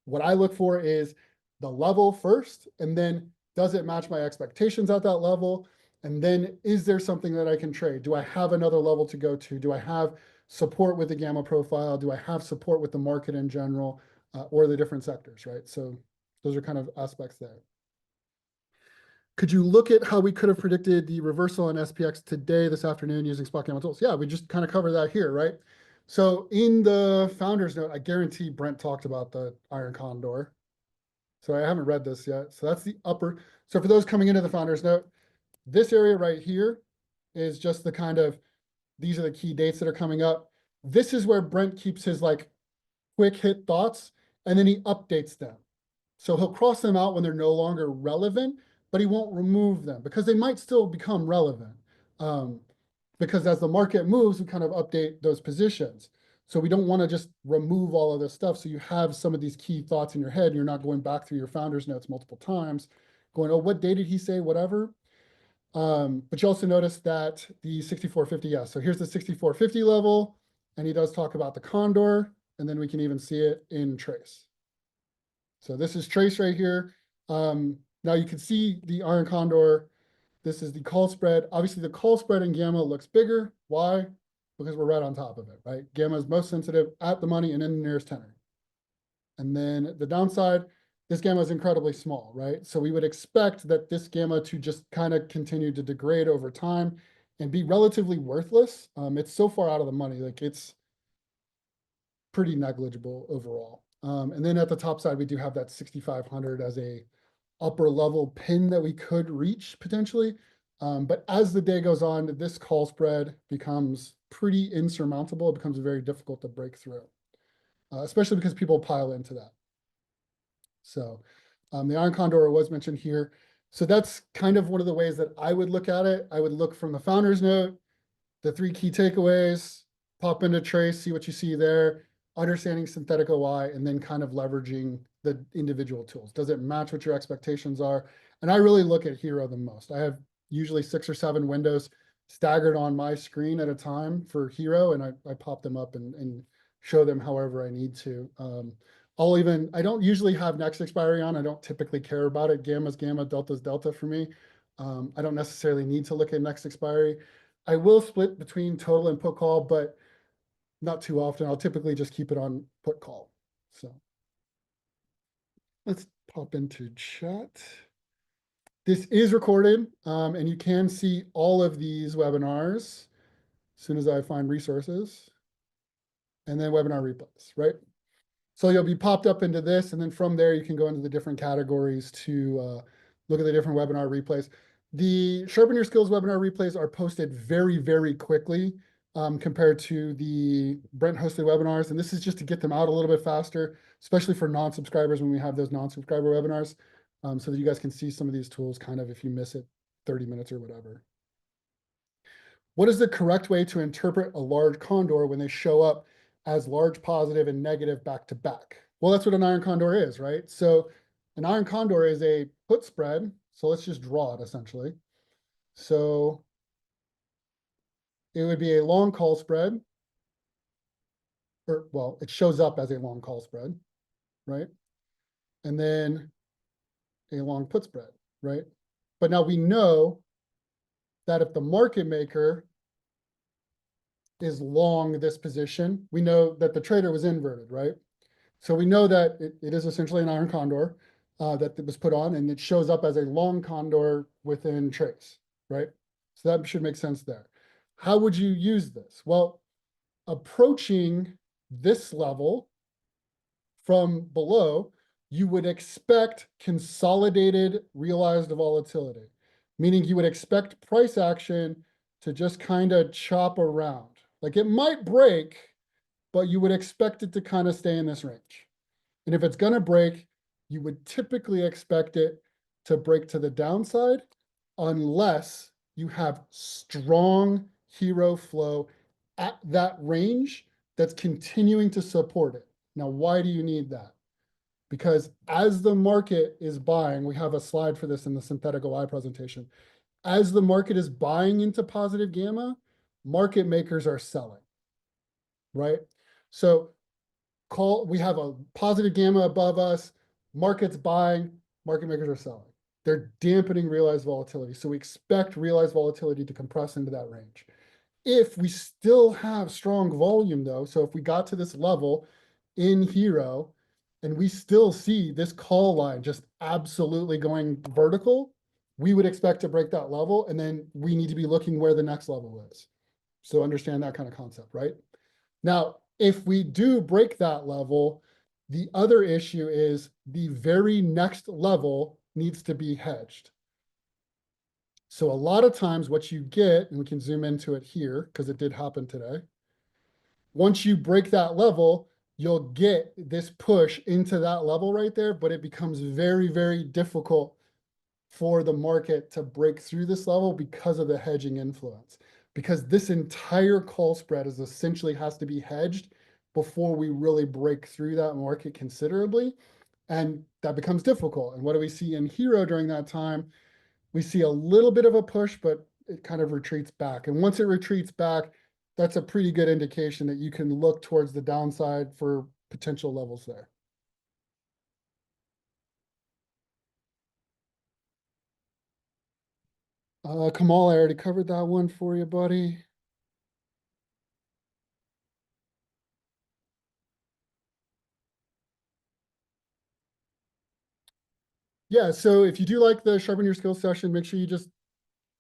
What I look for is the level first, and then does it match my expectations at that level? And then is there something that I can trade? Do I have another level to go to? Do I have support with the gamma profile? Do I have support with the market in general, or the different sectors, right? So those are kind of aspects there. Could you look at how we could have predicted the reversal in SPX today, this afternoon, using SpotGamma tools? Yeah, we just kind of covered that here, right? So in the founder's note, I guarantee Brent talked about the Iron Condor. So I haven't read this yet. So that's the upper. So for those coming into the founder's note, this area right here is just the kind of, these are the key dates that are coming up. This is where Brent keeps his like quick hit thoughts, and then he updates them. So he'll cross them out when they're no longer relevant, but he won't remove them because they might still become relevant. Because as the market moves, we kind of update those positions. So we don't want to just remove all of this stuff. So you have some of these key thoughts in your head, and you're not going back through your founder's notes multiple times, going, oh, what day did he say, whatever. But you also notice that the 6450, yeah, so here's the 6450 level, and he does talk about the Condor, and then we can even see it in Trace. So this is Trace right here. Now you can see the Iron Condor. This is the call spread. Obviously, the call spread in Gamma looks bigger. Why? Because we're right on top of it, right? Gamma is most sensitive at the money and in the nearest tenor. And then the downside, this gamma is incredibly small, right? So we would expect that this gamma to just kind of continue to degrade over time and be relatively worthless. It's so far out of the money, like it's pretty negligible overall. And then at the top side, we do have that 6,500 as a upper level pin that we could reach potentially. But as the day goes on, this call spread becomes pretty insurmountable. It becomes very difficult to break through, especially because people pile into that. So the Iron Condor was mentioned here. So that's kind of one of the ways that I would look at it. I would look from the founder's note, the 3 key takeaways, pop into Trace, see what you see there, understanding synthetic OI, and then kind of leveraging the individual tools. Does it match what your expectations are? And I really look at HIRO the most. I have usually 6 or 7 windows staggered on my screen at a time for HIRO, and I pop them up and show them however I need to. I don't usually have next expiry on. I don't typically care about it. Gamma's gamma, delta's delta for me. I don't necessarily need to look at next expiry. I will split between total and put call, but not too often. I'll typically just keep it on put call. So let's pop into chat. This is recorded, and you can see all of these webinars as soon as I find resources, and then webinar replays, right? So you'll be popped up into this, and then from there you can go into the different categories to look at the different webinar replays. The Sharpen Your Skills webinar replays are posted very, very quickly compared to the Brent hosted webinars. And this is just to get them out a little bit faster, especially for non-subscribers when we have those non-subscriber webinars, so that you guys can see some of these tools kind of if you miss it 30 minutes or whatever. What is the correct way to interpret a large condor when they show up as large positive and negative back to back? Well, that's what an iron condor is, right? So an iron condor is a put spread. So let's just draw it essentially. So it would be a long call spread, or well, it shows up as a long call spread, right? And then a long put spread, right? But now we know that if the market maker is long this position, we know that the trader was inverted, right? So we know that it is essentially an iron condor that was put on, and it shows up as a long condor within trace, right? So that should make sense there. How would you use this? Well, approaching this level from below, you would expect consolidated realized volatility, meaning you would expect price action to just kind of chop around. Like it might break, but you would expect it to kind of stay in this range. And if it's going to break, you would typically expect it to break to the downside unless you have strong HIRO flow at that range that's continuing to support it. Now, why do you need that? Because as the market is buying, we have a slide for this in the synthetic OI presentation. As the market is buying into positive gamma, market makers are selling, right? So we have a positive gamma above us, market's buying, market makers are selling. They're dampening realized volatility. So we expect realized volatility to compress into that range. If we still have strong volume though, so if we got to this level in HIRO and we still see this call line just absolutely going vertical, we would expect to break that level, and then we need to be looking where the next level is. So understand that kind of concept, right? Now, if we do break that level, the other issue is the very next level needs to be hedged. So a lot of times what you get, and we can zoom into it here because it did happen today. Once you break that level, you'll get this push into that level right there, but it becomes very, very difficult for the market to break through this level because of the hedging influence. Because this entire call spread is essentially has to be hedged before we really break through that market considerably. And that becomes difficult. And what do we see in HIRO during that time? We see a little bit of a push, but it kind of retreats back. And once it retreats back, that's a pretty good indication that you can look towards the downside for potential levels there. Kamal, I already covered that one for you, buddy. Yeah, so if you do like the Sharpen Your Skills session, make sure you just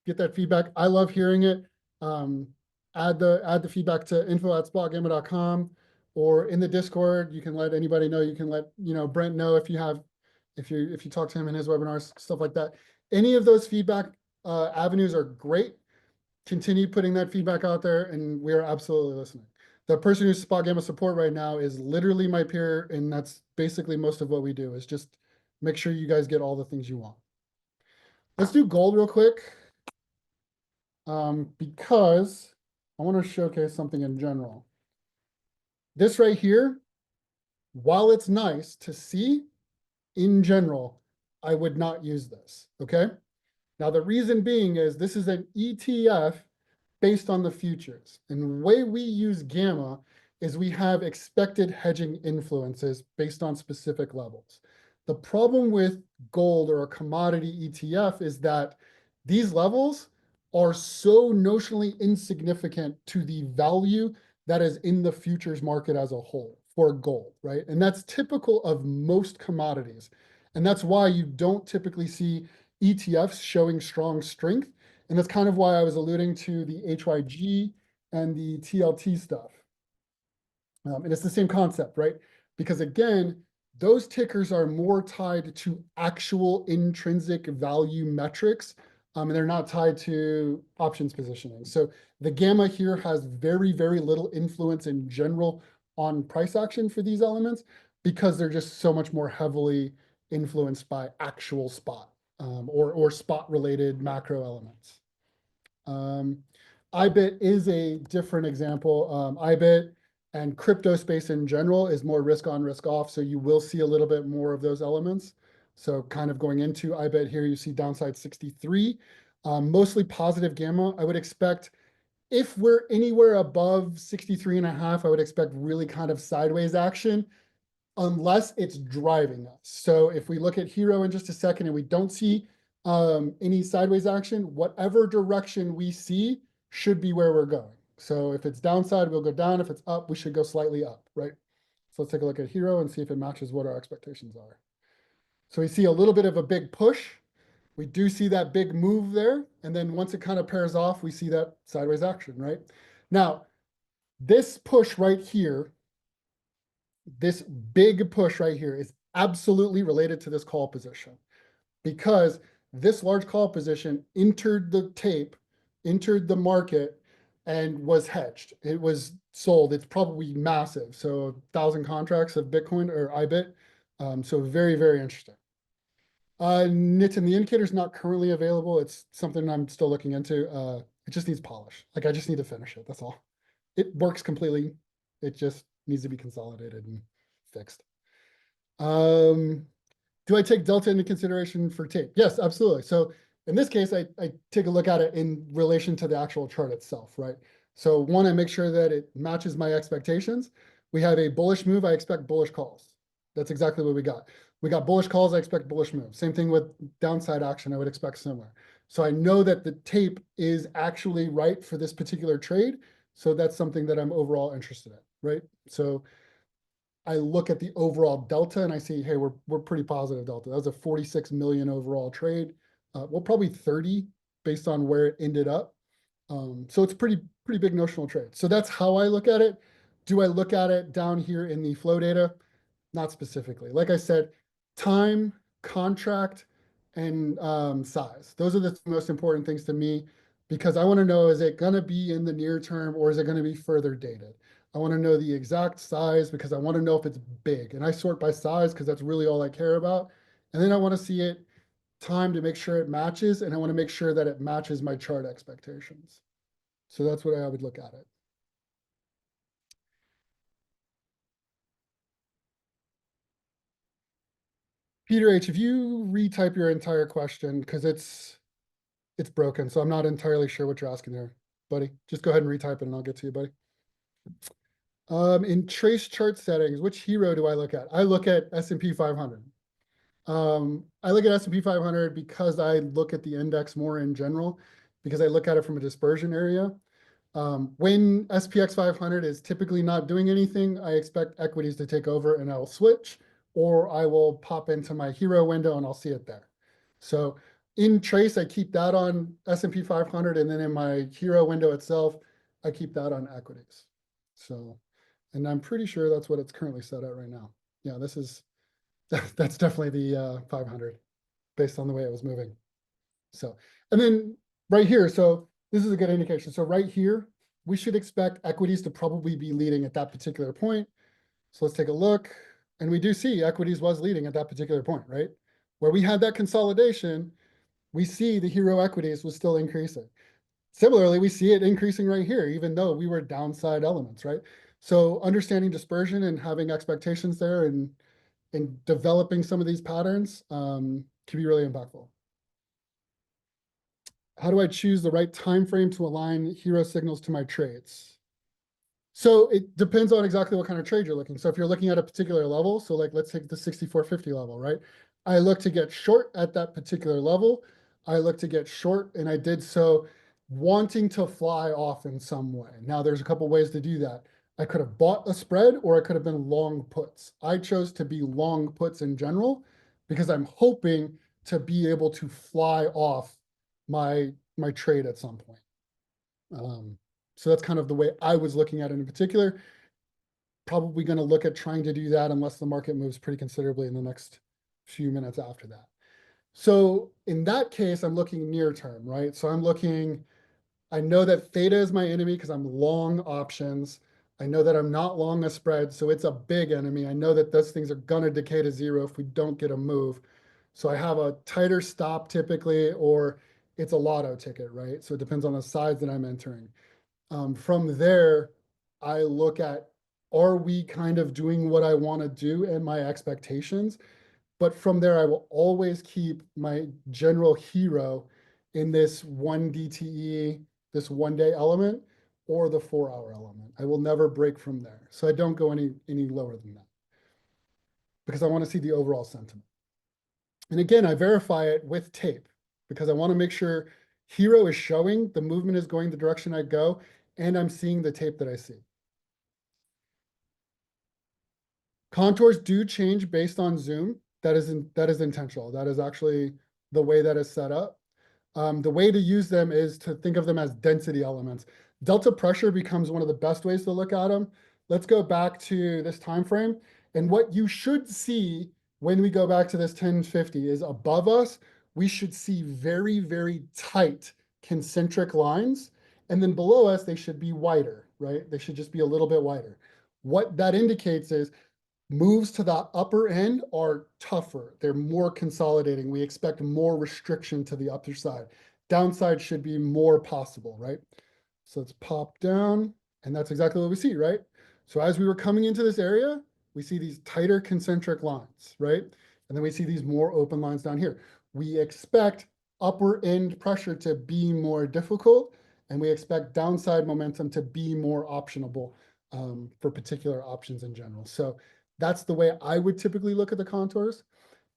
get that feedback. I love hearing it. Add the feedback to info@spotgamma.com, or in the Discord. You can let anybody know. You can let Brent know if you talk to him in his webinars, stuff like that. Any of those feedback avenues are great. Continue putting that feedback out there, and we are absolutely listening. The person who's SpotGamma support right now is literally my peer, and that's basically most of what we do, is just make sure you guys get all the things you want. Let's do gold real quick, because I want to showcase something in general. This right here, while it's nice to see, in general, I would not use this, okay? Now, the reason being is this is an ETF based on the futures. And the way we use gamma is we have expected hedging influences based on specific levels. The problem with gold or a commodity ETF is that these levels are so notionally insignificant to the value that is in the futures market as a whole for gold, right? And that's typical of most commodities. And that's why you don't typically see ETFs showing strong strength. And that's kind of why I was alluding to the HYG and the TLT stuff. And it's the same concept, right? Because again, those tickers are more tied to actual intrinsic value metrics, and they're not tied to options positioning. So the gamma here has very, very little influence in general on price action for these elements because they're just so much more heavily influenced by actual spot or spot related macro elements. IBIT is a different example. IBIT and crypto space in general is more risk on, risk off. So you will see a little bit more of those elements. So kind of going into IBIT here, you see downside 63, mostly positive gamma. I would expect if we're anywhere above 63 and a half, I would expect really kind of sideways action unless it's driving us. So if we look at HIRO in just a second and we don't see any sideways action, whatever direction we see should be where we're going. So if it's downside, we'll go down. If it's up, we should go slightly up, right? So let's take a look at HIRO and see if it matches what our expectations are. So we see a little bit of a big push. We do see that big move there. And then once it kind of pairs off, we see that sideways action, right? Now, this push right here, this big push right here is absolutely related to this call position because this large call position entered the tape, entered the market, and was hedged. It was sold. It's probably massive. So 1,000 contracts of Bitcoin or IBIT. So very, very interesting. Nitin, the indicator is not currently available. It's something I'm still looking into. It just needs polish. Like I just need to finish it. That's all. It works completely. It just needs to be consolidated and fixed. Do I take delta into consideration for tape? Yes, absolutely. So in this case, I take a look at it in relation to the actual chart itself, right? So one, I make sure that it matches my expectations. We have a bullish move, I expect bullish calls. That's exactly what we got. We got bullish calls, I expect bullish moves. Same thing with downside action, I would expect similar. So I know that the tape is actually right for this particular trade. So that's something that I'm overall interested in, right? So I look at the overall delta and I see, hey, we're pretty positive delta. That was a 46 million overall trade. Well, probably 30 based on where it ended up. So it's pretty big notional trade. So that's how I look at it. Do I look at it down here in the flow data? Not specifically. Like I said, time, contract, and size. Those are the most important things to me because I want to know, is it going to be in the near term or is it going to be further dated? I want to know the exact size because I want to know if it's big. And I sort by size because that's really all I care about. And then I want to see it time to make sure it matches. And I want to make sure that it matches my chart expectations. So that's what I would look at it. Peter H., if you retype your entire question, because it's broken, so I'm not entirely sure what you're asking there, buddy. Just go ahead and retype it and I'll get to you, buddy. In trace chart settings, which HIRO do I look at? I look at S&P 500. I look at S&P 500 because I look at the index more in general, because I look at it from a dispersion area. When SPX 500 is typically not doing anything, I expect equities to take over and I'll switch, or I will pop into my HIRO window and I'll see it there. So in trace, I keep that on S&P 500, and then in my HIRO window itself, I keep that on equities. So, and I'm pretty sure that's what it's currently set at right now. Yeah, this is, that's definitely the 500 based on the way it was moving. So, and then right here, so this is a good indication. So right here, we should expect equities to probably be leading at that particular point. So let's take a look. And we do see equities was leading at that particular point, right? Where we had that consolidation, we see the HIRO equities was still increasing. Similarly, we see it increasing right here, even though we were downside elements, right? So understanding dispersion and having expectations there and developing some of these patterns can be really impactful. How do I choose the right time frame to align HIRO signals to my trades? So it depends on exactly what kind of trade you're looking. So if you're looking at a particular level, so like let's take the 64.50 level, right? I look to get short at that particular level. I look to get short, and I did so wanting to fly off in some way. Now there's a couple ways to do that. I could have bought a spread or I could have been long puts. I chose to be long puts in general because I'm hoping to be able to fly off my trade at some point. So that's kind of the way I was looking at it in particular. Probably going to look at trying to do that unless the market moves pretty considerably in the next few minutes after that. So in that case, I'm looking near term, right? So I'm looking, I know that theta is my enemy because I'm long options. I know that I'm not long a spread, so it's a big enemy. I know that those things are gonna decay to zero if we don't get a move. So I have a tighter stop typically, or it's a lotto ticket, right? So it depends on the size that I'm entering. From there, I look at, are we kind of doing what I want to do and my expectations? But from there, I will always keep my general hero in this one DTE, this 1 day element, or the 4 hour element. I will never break from there. So I don't go any lower than that because I want to see the overall sentiment. And again, I verify it with tape because I want to make sure hero is showing, the movement is going the direction I go, and I'm seeing the tape that I see. Contours do change based on zoom. That is intentional. That is actually the way that is set up. The way to use them is to think of them as density elements. Delta pressure becomes one of the best ways to look at them. Let's go back to this time frame. And what you should see when we go back to this 1050 is above us, we should see very, very tight concentric lines. And then below us, they should be wider, right? They should just be a little bit wider. What that indicates is moves to the upper end are tougher. They're more consolidating. We expect more restriction to the upper side. Downside should be more possible, right? So let's pop down, and that's exactly what we see, right? So as we were coming into this area, we see these tighter concentric lines, right? And then we see these more open lines down here. We expect upper end pressure to be more difficult, and we expect downside momentum to be more optionable for particular options in general. So that's the way I would typically look at the contours.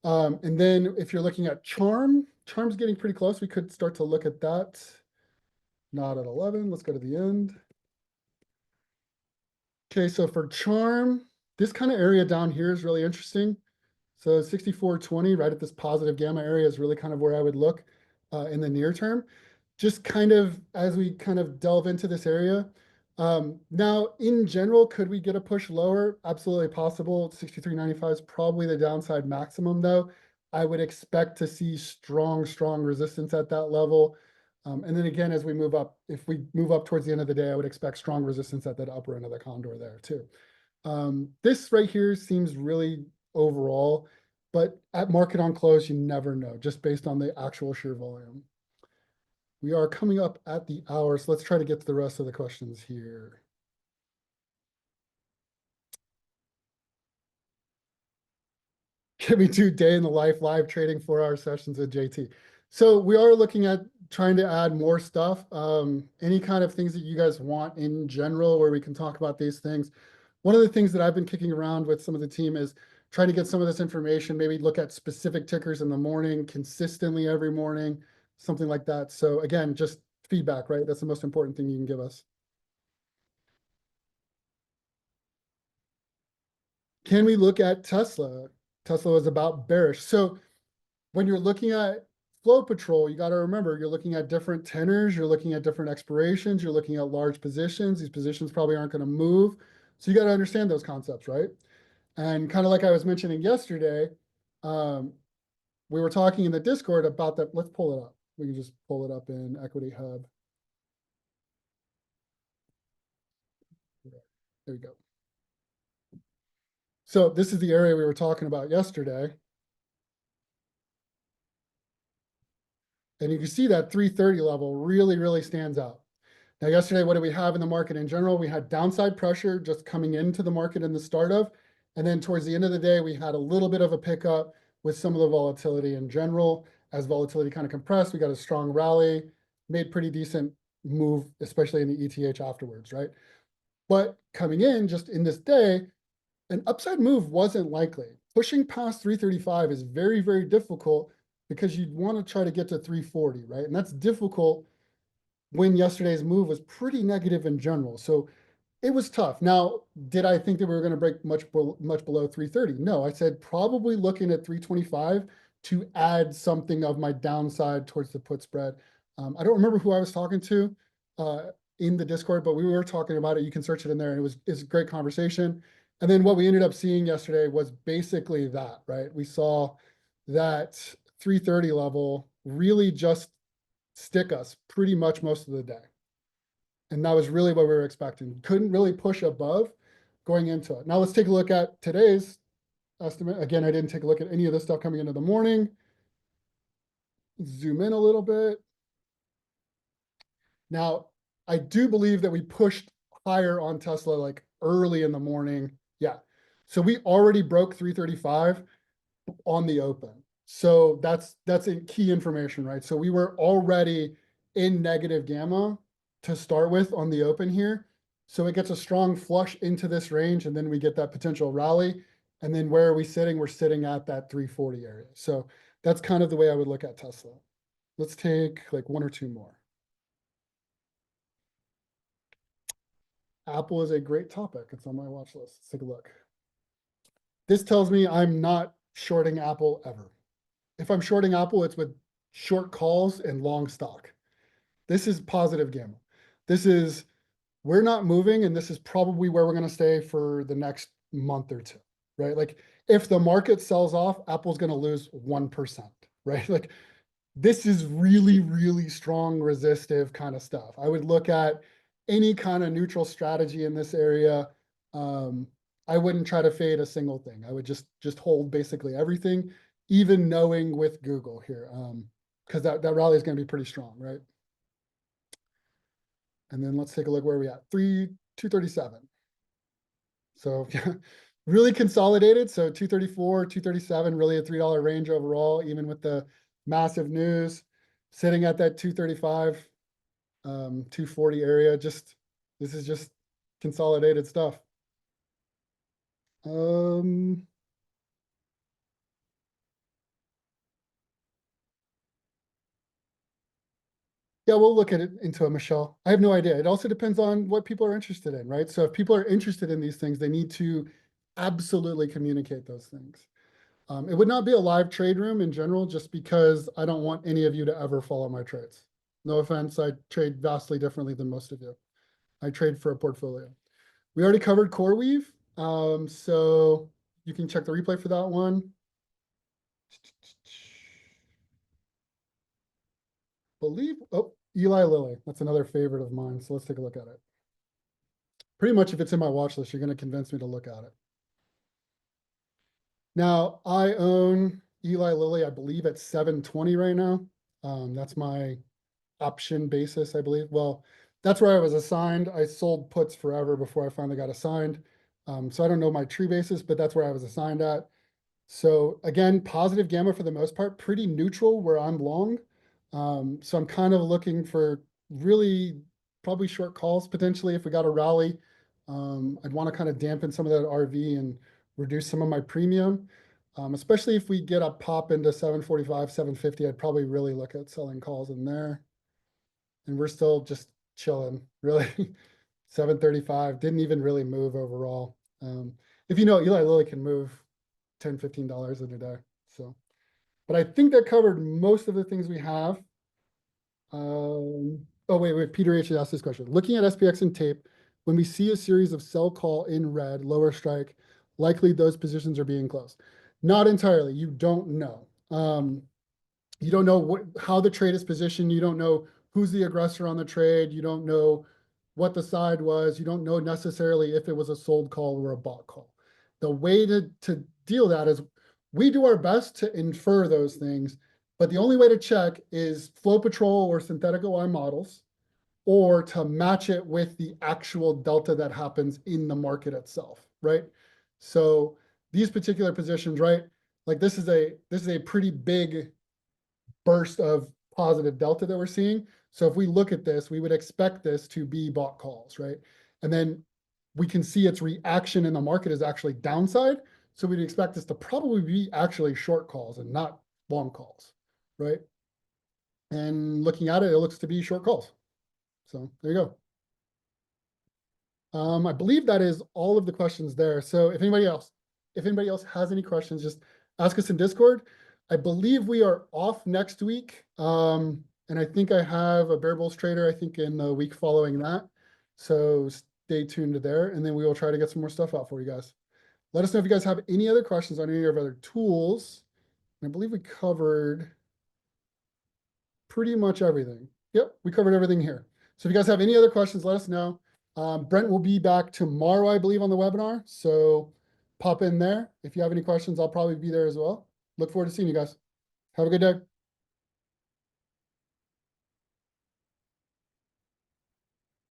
And then if you're looking at charm's getting pretty close. We could start to look at that. Not at 11. Let's go to the end. Okay, so for charm, this kind of area down here is really interesting. So 64.20, right at this positive gamma area is really kind of where I would look in the near term. Just kind of as we kind of delve into this area. Now, in general, could we get a push lower? Absolutely possible. 63.95 is probably the downside maximum, though. I would expect to see strong, strong resistance at that level. And then again, as we move up, if we move up towards the end of the day, I would expect strong resistance at that upper end of the condor there, too. This right here seems really overall, but at market on close, you never know, just based on the actual sheer volume. We are coming up at the hour, so let's try to get to the rest of the questions here. Can we do day in the life live trading 4 hour sessions with JT? So we are looking at trying to add more stuff. Any kind of things that you guys want in general where we can talk about these things. One of the things that I've been kicking around with some of the team is trying to get some of this information, maybe look at specific tickers in the morning, consistently every morning, something like that. So again, just feedback, right? That's the most important thing you can give us. Can we look at Tesla? Tesla was about bearish. So when you're looking at flow patrol, you got to remember you're looking at different tenors, you're looking at different expirations, you're looking at large positions. These positions probably aren't going to move. So you got to understand those concepts, right? And kind of like I was mentioning yesterday, we were talking in the Discord about that. Let's pull it up. We can just pull it up in Equity Hub. There we go. So this is the area we were talking about yesterday. And you can see that 330 level really, really stands out. Now, yesterday, what did we have in the market in general? We had downside pressure just coming into the market in the start of, and then towards the end of the day, we had a little bit of a pickup with some of the volatility in general. As volatility kind of compressed, we got a strong rally, made pretty decent move, especially in the ETH afterwards, right? But coming in just in this day, an upside move wasn't likely. Pushing past 335 is very, very difficult because you'd want to try to get to 340, right? And that's difficult when yesterday's move was pretty negative in general. So It was tough. Now, did I think that we were going to break much below 330? No, I said probably looking at 325 to add something of my downside towards the put spread. I don't remember who I was talking to uh, in the Discord, but we were talking about it. You can search it in there, and it's a great conversation. And then what we ended up seeing yesterday was basically that, right? We saw that 330 level really just stick us pretty much most of the day. And that was really what we were expecting. Couldn't really push above going into it. Now let's take a look at today's estimate. Again, I didn't take a look at any of this stuff coming into the morning. Zoom in a little bit. Now, I do believe that we pushed higher on Tesla like early in the morning. Yeah. So we already broke 335 on the open. So that's a key information, right? So we were already in negative gamma to start with on the open here. So it gets a strong flush into this range, and then we get that potential rally. And then where are we sitting? We're sitting at that 340 area. So that's kind of the way I would look at Tesla. Let's take like one or two more. Apple is a great topic. It's on my watch list. Let's take a look. This tells me I'm not shorting Apple ever. If I'm shorting Apple, it's with short calls and long stock. This is positive gamma. This is, we're not moving, and this is probably where we're going to stay for the next month or two, right? Like if the market sells off, Apple's going to lose 1%, right? Like this is really, really strong resistive kind of stuff. I would look at any kind of neutral strategy in this area. Um, I wouldn't try to fade a single thing. I would just hold basically everything, even knowing with Google here, because that rally is going to be pretty strong, right? And then let's take a look where we at 237. So really consolidated. So 234, 237, really a $3 range overall, even with the massive news sitting at that 235, 240 area. This is just consolidated stuff. Yeah, we'll look at it into it, Michelle. I have no idea. It also depends on what people are interested in, right? So if people are interested in these things, they need to absolutely communicate those things. It would not be a live trade room in general, just because I don't want any of you to ever follow my trades. No offense, I trade vastly differently than most of you. I trade for a portfolio. We already covered CoreWeave, so you can check the replay for that one. Eli Lilly. That's another favorite of mine, so let's take a look at it. Pretty much if it's in my watch list, you're going to convince me to look at it. Now, I own Eli Lilly, I believe at 720 right now. That's my option basis, I believe. Well, that's where I was assigned. I sold puts forever before I finally got assigned. So I don't know my true basis, but that's where I was assigned at. So again, positive gamma for the most part, pretty neutral where I'm long. So I'm kind of looking for really probably short calls potentially if we got a rally. I'd want to kind of dampen some of that RV and reduce some of my premium. Especially if we get a pop into 745, 750, I'd probably really look at selling calls in there. And we're still just chilling, really. 735 didn't even really move overall. If you know, Eli Lilly can move $10, $15 in a day. So, but I think that covered most of the things we have. Oh, wait, Peter H. asked this question. Looking at SPX and tape, when we see a series of sell call in red, lower strike, likely those positions are being closed. Not entirely. You don't know. You don't know how the trade is positioned. You don't know who's the aggressor on the trade. You don't know what the side was. You don't know necessarily if it was a sold call or a bought call. The way to deal that is we do our best to infer those things, but the only way to check is flow patrol or synthetic OI models, or to match it with the actual delta that happens in the market itself, right? So these particular positions, right? Like this is a pretty big burst of positive delta that we're seeing. So if we look at this, we would expect this to be bought calls, right? And then we can see its reaction in the market is actually downside. So we'd expect this to probably be actually short calls and not long calls, right? And looking at it, it looks to be short calls. So there you go. I believe that is all of the questions there. So if anybody else has any questions, just ask us in Discord. I believe we are off next week. And I think I have a Bear Bulls trader, I think in the week following that. So stay tuned to there, and then we will try to get some more stuff out for you guys. Let us know if you guys have any other questions on any of our other tools. And I believe we covered pretty much everything. Yep, we covered everything here. So if you guys have any other questions, let us know. Brent will be back tomorrow, I believe, on the webinar. So pop in there. If you have any questions, I'll probably be there as well. Look forward to seeing you guys. Have a good day.